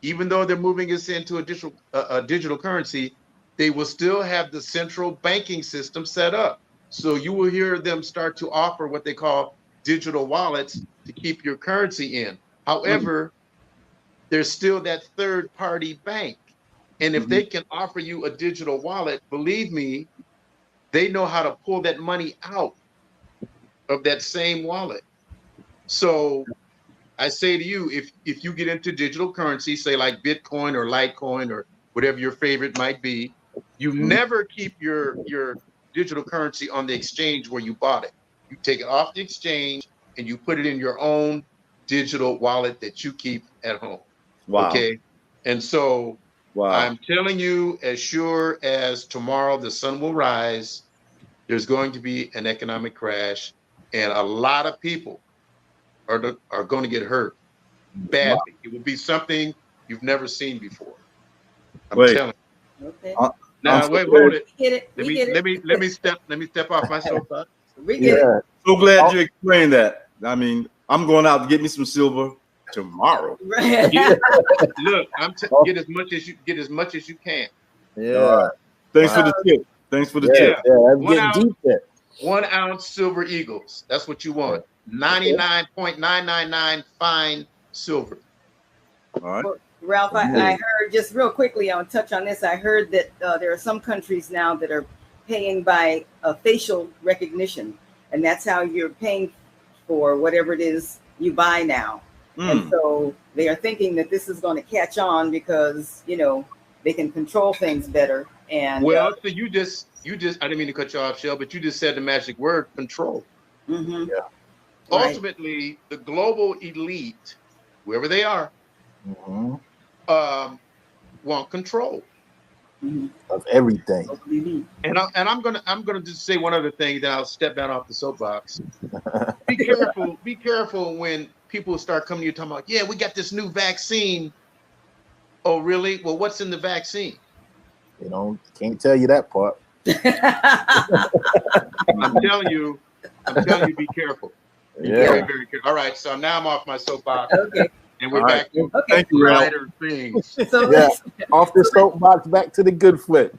even though they're moving us into a digital currency, they will still have the central banking system set up. So you will hear them start to offer what they call digital wallets to keep your currency in. However, there's still that third-party bank. And if they can offer you a digital wallet, believe me, they know how to pull that money out of that same wallet. So I say to you, if you get into digital currency, say like Bitcoin or Litecoin or whatever your favorite might be, you never keep your digital currency on the exchange where you bought it. You take it off the exchange and you put it in your own digital wallet that you keep at home. Wow. Okay. And so I'm telling you, as sure as tomorrow the sun will rise, there's going to be an economic crash, and a lot of people are going to get hurt badly. Wow. It will be something you've never seen before. I'm telling you. Okay. Now wait, hold it. Let me step off my soapbox. We get it. So glad you explained that. I mean, I'm going out to get me some silver tomorrow. Right. Look, get as much as you can. Yeah. Thanks for the tip. Thanks for the tip. Yeah, getting deep there. 1 ounce silver eagles. That's what you want. 99.999 fine silver. All right. Well, Ralph, I heard, just real quickly, I'll touch on this. I heard that there are some countries now that are paying by facial recognition, and that's how you're paying for whatever it is you buy now. And so they are thinking that this is going to catch on because, you know, they can control things better. And well, so you just I didn't mean to cut you off, Shell, but you just said the magic word, control. Mm-hmm. Yeah. Ultimately, the global elite, wherever they are, want control of everything. And I'm gonna just say one other thing, then I'll step down off the soapbox. Be careful when people start coming to you talking about, yeah, we got this new vaccine. Oh, really? Well, what's in the vaccine? You know, can't tell you that part. I'm telling you, be careful. Be very, very careful. All right, so now I'm off my soapbox. Okay. And we're back to Thank you, lighter things. So off the soapbox, back to the good foot.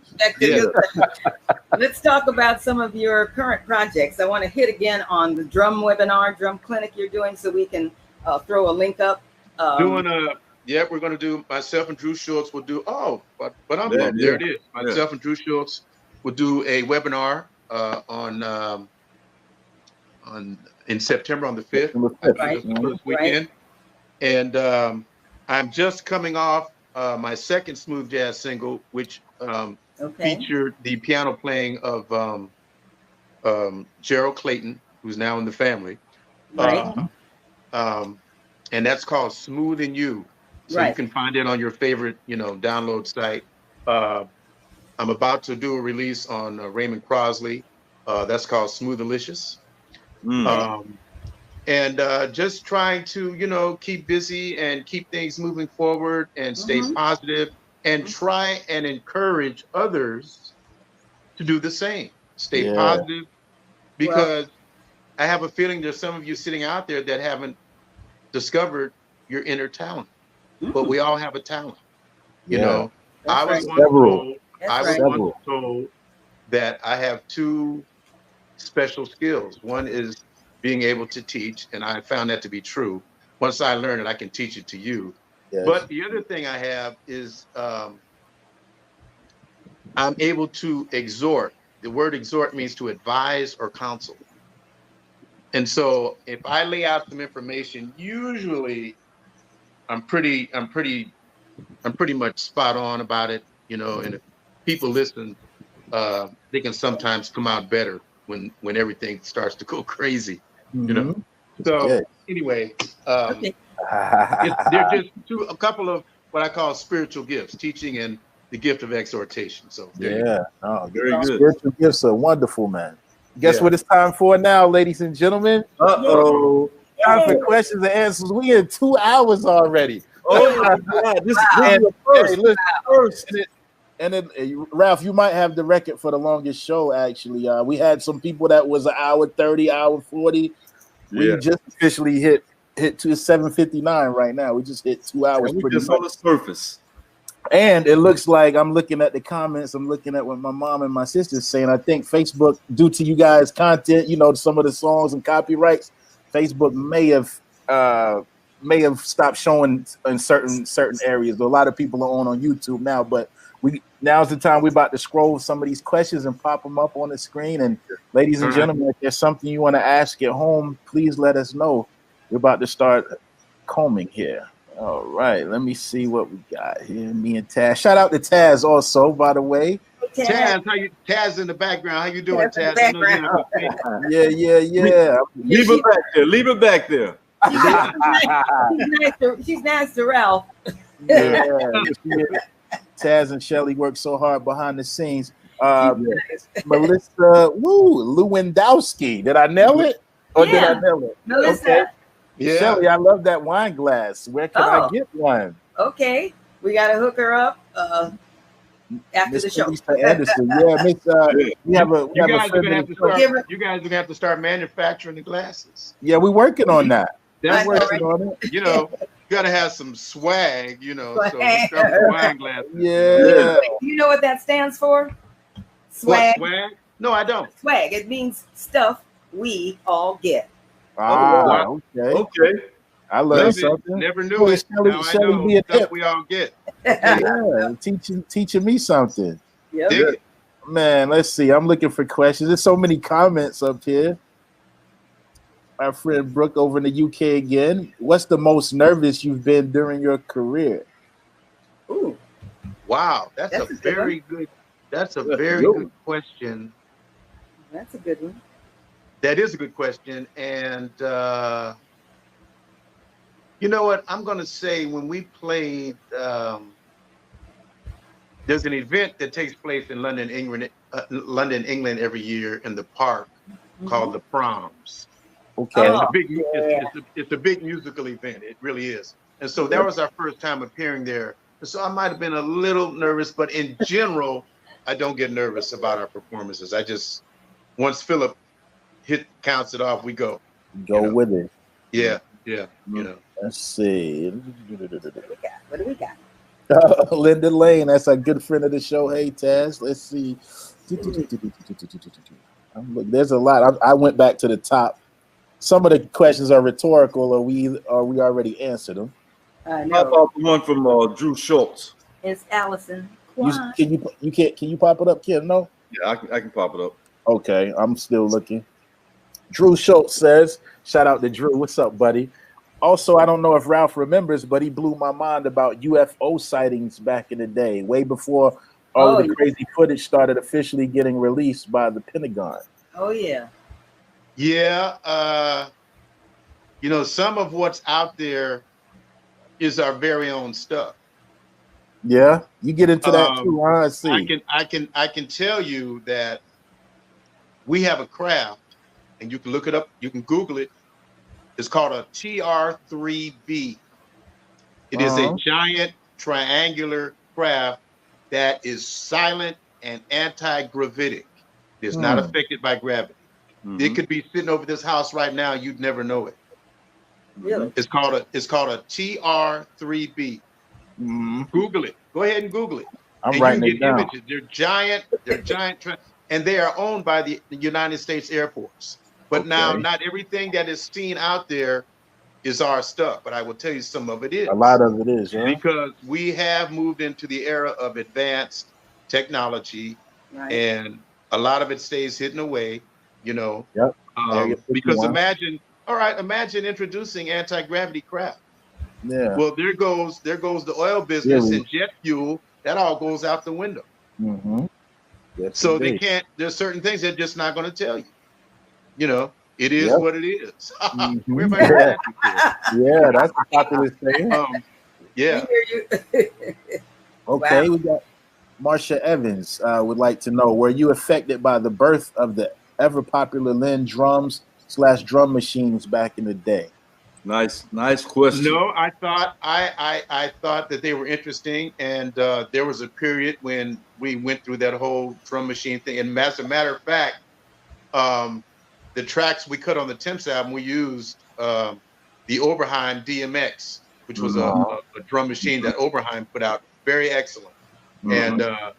Let's talk about some of your current projects. I want to hit again on the drum webinar, drum clinic you're doing, so we can throw a link up. We're going to do, myself and Drew Schultz will do, there it is. Myself and Drew Schultz will do a webinar in September on the 5th. The first weekend. And I'm just coming off my second smooth jazz single, which featured the piano playing of Gerald Clayton, who's now in the family. And that's called Smooth in You. So you can find it on your favorite, download site. I'm about to do a release on Raymond Crosley. That's called Smoothalicious. And just trying to, keep busy and keep things moving forward and stay positive and try and encourage others to do the same. Stay positive, because I have a feeling there's some of you sitting out there that haven't discovered your inner talent, but we all have a talent. I was once told that I have two special skills. One is being able to teach, and I found that to be true. Once I learn it, I can teach it to you. But the other thing I have is I'm able to exhort. The word exhort means to advise or counsel. And so if I lay out some information, usually I'm pretty much spot on about it, and if people listen, they can sometimes come out better when everything starts to go crazy. So anyway, they're just a couple of what I call spiritual gifts, teaching and the gift of exhortation. So very good. Spiritual gifts are wonderful, man. Guess what it's time for now, ladies and gentlemen? Time for questions and answers. We in 2 hours already. Oh my God! This is first. Ralph, you might have the record for the longest show. Actually, we had some people that was 1 hour 30, hour 40. We just officially hit to 7:59 right now. We just hit 2 hours. We just on the surface. And it looks like, I'm looking at the comments, I'm looking at what my mom and my sister's saying. I think Facebook, due to you guys' content, some of the songs and copyrights, Facebook may have stopped showing in certain areas. A lot of people are on YouTube now, but now's the time we're about to scroll some of these questions and pop them up on the screen. And ladies and gentlemen, if there's something you want to ask at home, please let us know. We're about to start combing here. All right, let me see what we got here. Me and Taz. Shout out to Taz also, by the way. Taz, Taz in the background. How you doing, Taz? Yeah. Leave it back there. She's nice to Ralph. Taz and Shelly work so hard behind the scenes. Melissa Lewandowski. Did I nail it? Or did I nail it? Melissa. Okay. Yeah. Shelly, I love that wine glass. Where can I get one? Okay. We got to hook her up after the show. Anderson. You guys are going to have to start manufacturing the glasses. Yeah, we're working on that. That's working on it. You got to have some swag, so we start with the wine glasses. Yeah. Do you know what that stands for? Swag. What, swag? No, I don't. Swag. It means stuff we all get. Okay. I learned something. Never knew it. Now I know stuff we all get. Yeah, teaching me something. Yep. Man, let's see. I'm looking for questions. There's so many comments up here. our friend Brooke over in the UK again. What's the most nervous you've been during your career? Ooh, Wow, that's a very good. That's a very good question. That's a good one. That is a good question, and you know what? I'm going to say when we played. There's an event that takes place in London, England, every year in the park called the Proms. Okay. And it's a big musical event. It really is. And so that was our first time appearing there. And so I might have been a little nervous, but in general, I don't get nervous about our performances. I just, once Philip counts it off, we go. Go with it. Yeah. You know. Let's see. What do we got? Linda Lane, that's a good friend of the show. Hey, Taz, let's see. There's a lot. I went back to the top. Some of the questions are rhetorical, or we already answered them. No. How about the one from Drew Schultz? It's Allison. Can you pop it up, Kim? No. Yeah, I can pop it up. Okay, I'm still looking. Drew Schultz says, "Shout out to Drew. What's up, buddy?" Also, I don't know if Ralph remembers, but he blew my mind about UFO sightings back in the day, way before all the crazy footage started officially getting released by the Pentagon. Oh, yeah. Yeah. You know, some of what's out there is our very own stuff. Yeah, you get into that too, huh? I see. I can tell you that we have a craft, and you can look it up, you can Google it. It's called a TR-3B. It is a giant triangular craft that is silent and anti-gravitic. It is not affected by gravity. It could be sitting over this house right now. You'd never know it. Really? It's called a TR-3B. Google it. Go ahead and Google it. I'm writing it down. Images. They're giant, and they are owned by the United States Air Force. But now, not everything that is seen out there is our stuff. But I will tell you, some of it is. A lot of it is, yeah. Because we have moved into the era of advanced technology, and a lot of it stays hidden away. You know, because imagine introducing anti-gravity craft. Yeah. Well, there goes the oil business and jet fuel. That all goes out the window. Yes, so they can't. There's certain things they're just not going to tell you. You know, it is what it is. Yeah, that's a popular saying. Okay, we got Marsha Evans would like to know: were you affected by the birth of the ever popular Lynn drums/drum machines back in the day? Nice question. No, I thought that they were interesting, and there was a period when we went through that whole drum machine thing. And as a matter of fact, the tracks we cut on the Temps album, we used the Oberheim DMX, which was a drum machine that Oberheim put out. Very excellent. And I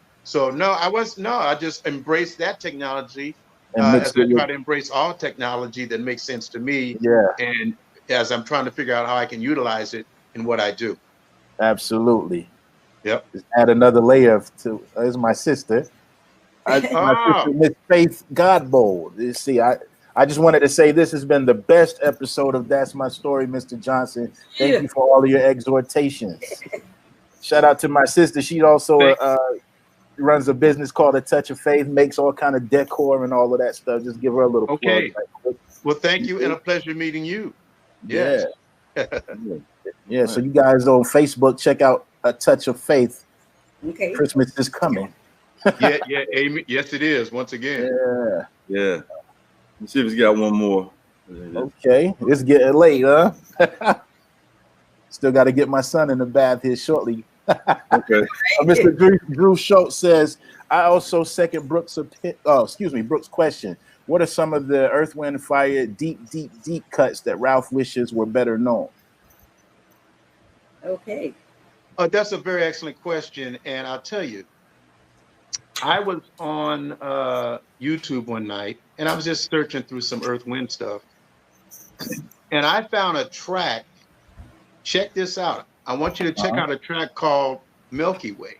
just embraced that technology as I try to embrace all technology that makes sense to me. Yeah. And as I'm trying to figure out how I can utilize it in what I do. Absolutely. Yep. Just add another layer to. There's my sister. My sister, Miss Faith Godbold. You see, I just wanted to say this has been the best episode of That's My Story, Mr. Johnson. Thank you for all of your exhortations. Shout out to my sister. She also runs a business called A Touch of Faith, makes all kind of decor and all of that stuff. Just give her a little plug. Well, thank you, and a pleasure meeting you. Yeah. Yeah. So you guys on Facebook, check out A Touch of Faith. Okay. Christmas is coming. Yeah. Amen. Yes, it is. Once again. Yeah. Let's see if he's got one more. Okay. It's getting late, huh? Still got to get my son in the bath here shortly. Okay. Mr. Drew Schultz says, I also second Brooks' question. What are some of the Earth, Wind, Fire deep cuts that Ralph wishes were better known? Okay. That's a very excellent question. And I'll tell you, I was on YouTube one night and I was just searching through some Earth, Wind stuff. And I found a track. Check this out. I want you to check out a track called Milky Way.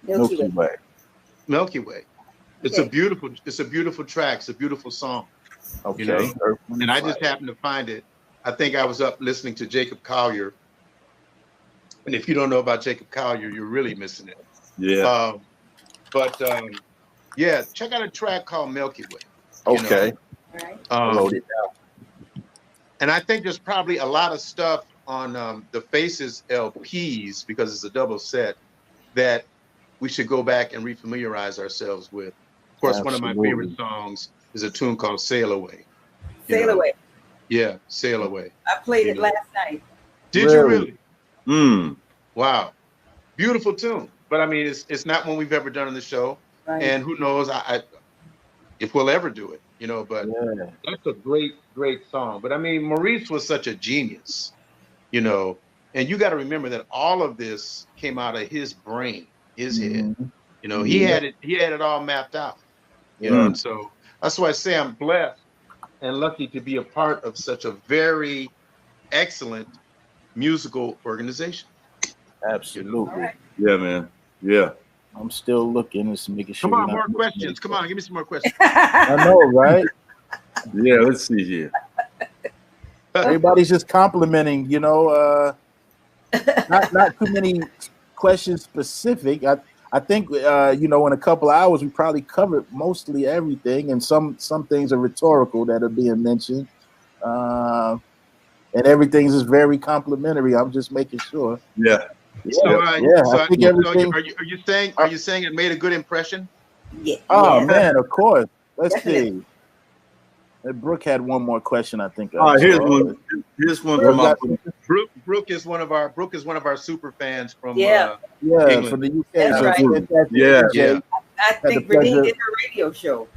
Milky Way. Milky Way. It's a beautiful track. It's a beautiful song. Okay. You know, Earth, Wind, and I Fire. just happened to find it. I think I was up listening to Jacob Collier, and if you don't know about Jacob Collier, you're really missing it. Yeah. Yeah, check out a track called Milky Way. Okay. Right. Load it down. And I think there's probably a lot of stuff on the Faces LPs, because it's a double set, that we should go back and refamiliarize ourselves with. Of course, one of my favorite songs is a tune called Sail Away. Sail Away. Yeah, Sail Away. I played it last night. Did you really? Mm. Wow. Beautiful tune. But I mean, it's not one we've ever done on the show. Right. And who knows if we'll ever do it, but that's a great, great song. But I mean, Maurice was such a genius, and you got to remember that all of this came out of his brain, his head. He had it all mapped out. And so that's why I say I'm blessed and lucky to be a part of such a very excellent musical organization. Absolutely. Right. Yeah, man. Yeah. I'm still looking and making sure. Come on, more questions. Come on, give me some more questions. I know, right? Yeah, let's see here. Everybody's just complimenting, not too many questions specific. I think in a couple of hours we probably covered mostly everything, and some things are rhetorical that are being mentioned. And everything's just very complimentary. I'm just making sure. Yeah. I think everything. Are you saying it made a good impression? Yeah. Oh man, of course. Let's see. Brooke had one more question, I think. All right, here's one. Here's one from my Brooke is one of our super fans from England. From the UK. That's right. Yeah. I think Renee did her radio show.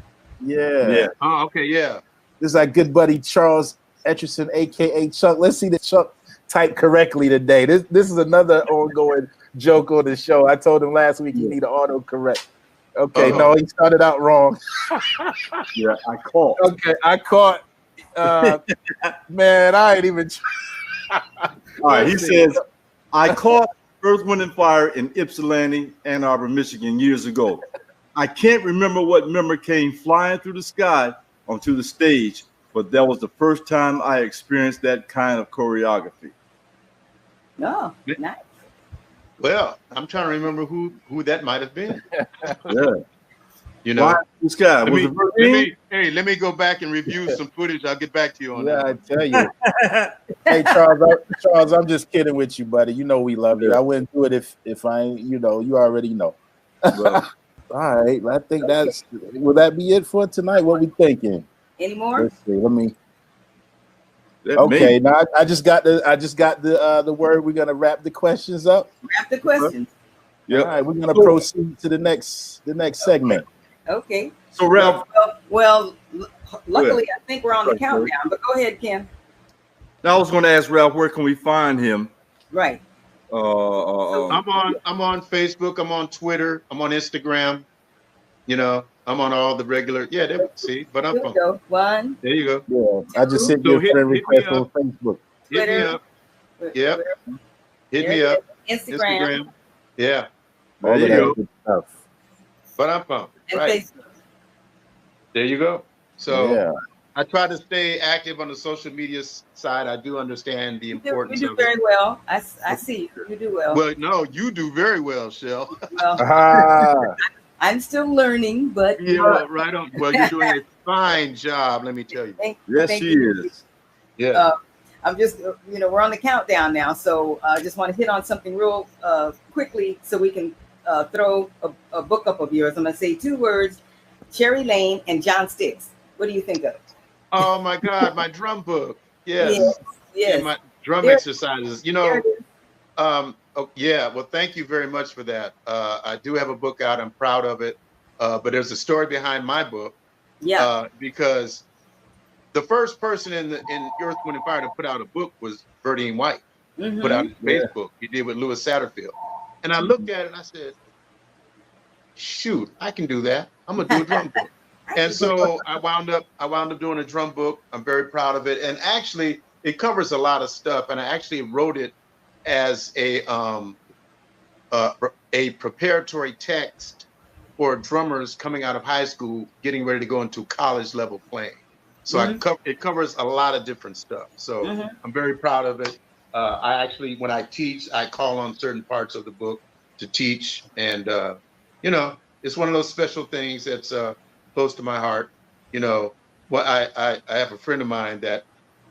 Yeah. Oh, okay, yeah. This is our good buddy Charles Etcherson, aka Chuck. Let's see the Chuck type correctly today. This is another ongoing joke on the show. I told him last week you need an auto correct. Okay, no, he started out wrong. Yeah, I caught. Okay, I caught. Man, I ain't even. All right, he says, I caught Earth, Wind, and Fire in Ypsilanti, Ann Arbor, Michigan years ago. I can't remember what member came flying through the sky onto the stage, but that was the first time I experienced that kind of choreography. Oh, nice. Well, I'm trying to remember who that might have been. Yeah. This guy was let me go back and review some footage. I'll get back to you on that. I tell you. Hey, Charles, I'm just kidding with you, buddy. You know we love you. I wouldn't do it if I ain't, you already know. All right. I think will that be it for tonight? What we thinking? Any more? Let's see. Let me. Okay, now I just got the word. We're gonna wrap the questions up. Wrap the questions. All right, we're gonna proceed to the next segment. Okay. So Ralph. Well, luckily I think we're on the countdown. But go ahead, Kim. Now I was going to ask Ralph, where can we find him? Right. I'm on Facebook. I'm on Twitter. I'm on Instagram. I'm on all the regular. Yeah, see, but I'm from. Go. One. There you go. Yeah, I just sent you a friend request on Facebook. Hit me up. Yep. Hit me up. Instagram. Yeah. All there of you that go. good stuff. But I'm pumped. And Right. Facebook. There you go. So Yeah. I try to stay active on the social media side. I do understand the importance You do of it. very well. I see you do well. Well, no, you do very well, Shell. Well, I'm still learning, but Yeah, right on. Well, you're doing a fine job, let me tell you. Thank She you. is. Yeah. I'm just, we're on the countdown now, so I just want to hit on something real quickly so we can throw a book up of yours. I'm going to say 2 words, Cherry Lane and John Sticks. What do you think of it? Oh my God, my drum book. Yes. Yes. And my drum exercises. Well, thank you very much for that. I do have a book out. I'm proud of it. But there's a story behind my book. Yeah. Because the first person in Earth, Wind, and Fire to put out a book was Verdine White. Mm-hmm. Put out his Facebook. He did with Louis Satterfield. And I looked at it and I said, shoot, I can do that. I'm gonna do a drum book. And so I wound up doing a drum book. I'm very proud of it. And actually it covers a lot of stuff. And I actually wrote it as a preparatory text for drummers coming out of high school, getting ready to go into college level playing. So it covers a lot of different stuff. So I'm very proud of it. I actually, when I teach, I call on certain parts of the book to teach. And, you know, it's one of those special things that's close to my heart. You know, well, I have a friend of mine that,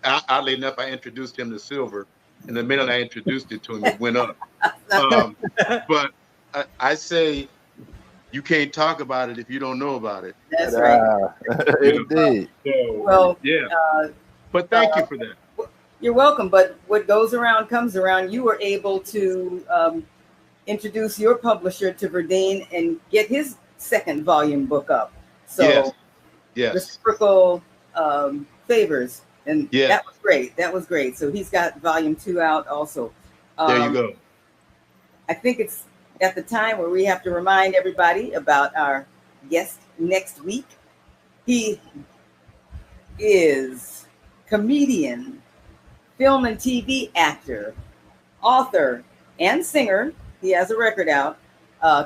oddly enough, I introduced him to silver. And the minute I introduced it to him, it went up. But I say, you can't talk about it if you don't know about it. That's right. Indeed. Well, yeah. But thank you for that. You're welcome. But what goes around comes around. You were able to introduce your publisher to Verdine and get his second volume book up. So yes. Reciprocal favors. And that was great. That was great. So he's got volume 2 out also. There you go. I think it's at the time where we have to remind everybody about our guest next week. He is comedian, film and TV actor, author, and singer. He has a record out.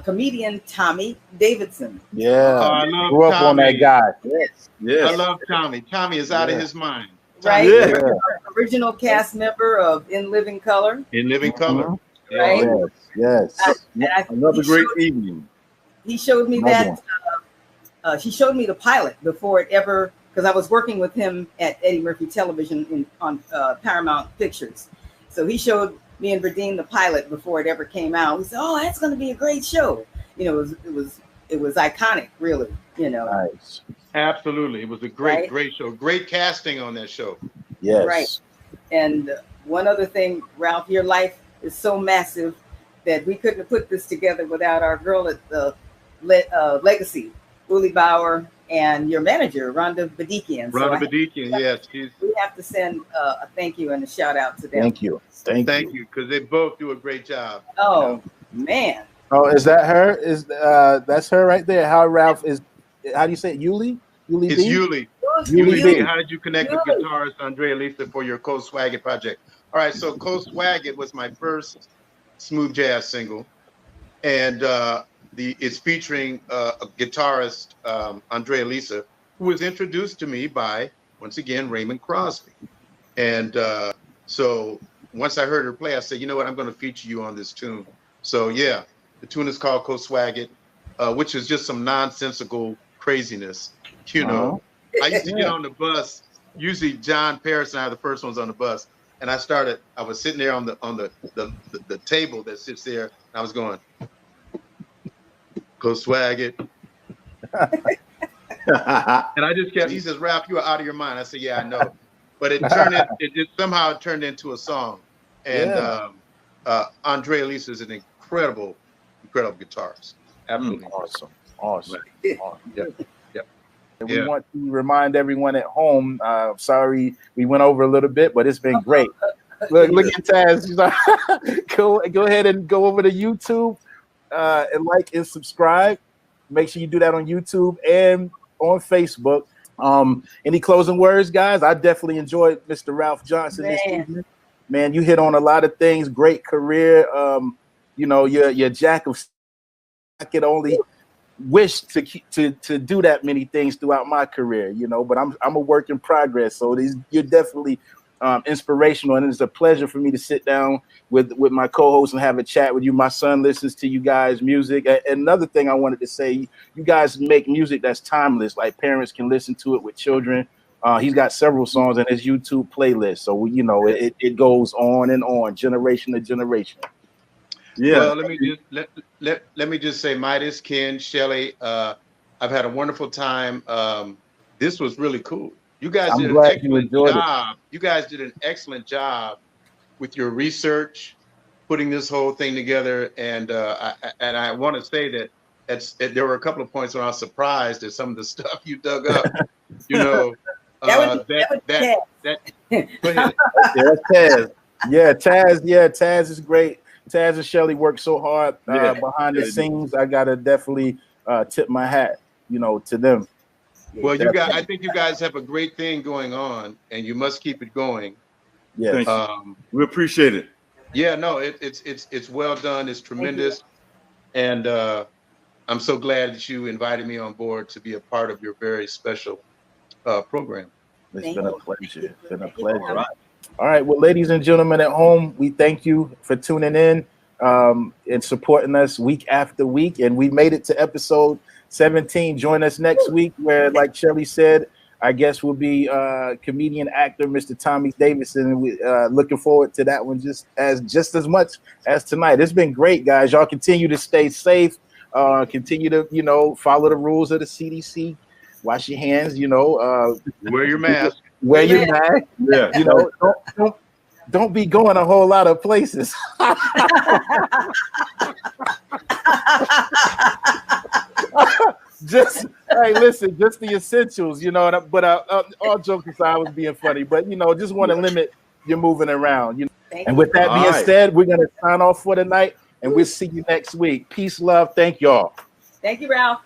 Comedian Tommy Davidson. Yeah, I love grew up Tommy. on that guy. Yes. I love Tommy. Tommy is out of his mind. Right? Yeah. Original cast member of In Living Color. In Living Color. Right? Yes. Another great evening. He showed me that. He showed me the pilot before it ever, because I was working with him at Eddie Murphy Television on Paramount Pictures. So he showed me and Verdine the pilot before it ever came out. We said, "Oh, that's going to be a great show." You know, it was iconic, really. You know, Nice. Absolutely, it was a great show. Great casting on that show. Yes. Right. And one other thing, Ralph, your life is so massive that we couldn't have put this together without our girl at the Legacy, Uli Bauer, and your manager, Rhonda Badikian. Rhonda Badikian, yes. We have to send a thank you and a shout out to them. Thank you. Thank you, because they both do a great job. Oh, man. Oh, is that her? That's her right there? How Ralph is? How do you say it? Yuli? Yuli It's B? Yuli. Yuli B. How did you connect with guitarist Andrea Lisa for your Cold Swag It project? All right, so Cold Swag It was my first smooth jazz single, and it's featuring a guitarist, Andrea Lisa, who was introduced to me by, once again, Raymond Crosby. And so once I heard her play, I said, you know what, I'm going to feature you on this tune. So yeah, the tune is called Cold Swag It, which is just some nonsensical craziness. You know, I used to get on the bus. Usually John Paris and I are the first ones on the bus. And I was sitting there on the table that sits there. And I was going, go swag it. And I just kept, he says, Ralph, you are out of your mind. I said, yeah, I know. But it just somehow turned into a song. And Andrea Lisa is an incredible guitarist. Absolutely. Awesome. Yeah. We want to remind everyone at home, sorry we went over a little bit, but it's been great. Look at Taz. Go ahead and go over to YouTube and like and subscribe. Make sure you do that on YouTube and on Facebook. Any closing words, guys? I definitely enjoyed Mr. Ralph Johnson this evening. Man, you hit on a lot of things. Great career. You know, you're jack of. I could only wish to do that many things throughout my career, you know, but I'm a work in progress. So you're definitely inspirational, and it's a pleasure for me to sit down with my co-host and have a chat with you. My son listens to you guys' music. And another thing I wanted to say, you guys make music that's timeless, like parents can listen to it with children. He's got several songs in his YouTube playlist, so you know it goes on and on, generation to generation. Yeah. Well, let me just say, Midas, Ken, Shelley, I've had a wonderful time. This was really cool. You guys did an excellent job. You guys did an excellent job with your research, putting this whole thing together. And I want to say that there were a couple of points when I was surprised at some of the stuff you dug up. You know, that go ahead. Taz. Taz is great. Taz and Shelley worked so hard behind the scenes. I gotta definitely tip my hat, you know, to them. Well, I think you guys have a great thing going on, and you must keep it going. Yeah, we appreciate it. Yeah, no, it's well done. It's tremendous, and I'm so glad that you invited me on board to be a part of your very special program. It's been a pleasure. It's been a pleasure. All right. Well, ladies and gentlemen at home, we thank you for tuning in and supporting us week after week. And we made it to episode 17. Join us next week where, like Shelly said, I guess will be comedian actor Mr. Tommy Davidson. And we looking forward to that one just as much as tonight. It's been great, guys. Y'all continue to stay safe. Continue to, follow the rules of the CDC. Wash your hands, wear your mask. Wear your mask. Yeah. Don't be going a whole lot of places. Just the essentials, but all jokes aside, I was being funny, but just want to limit your moving around, And with that being said, we're gonna sign off for the night, and we'll see you next week. Peace, love, thank y'all. Thank you, Ralph.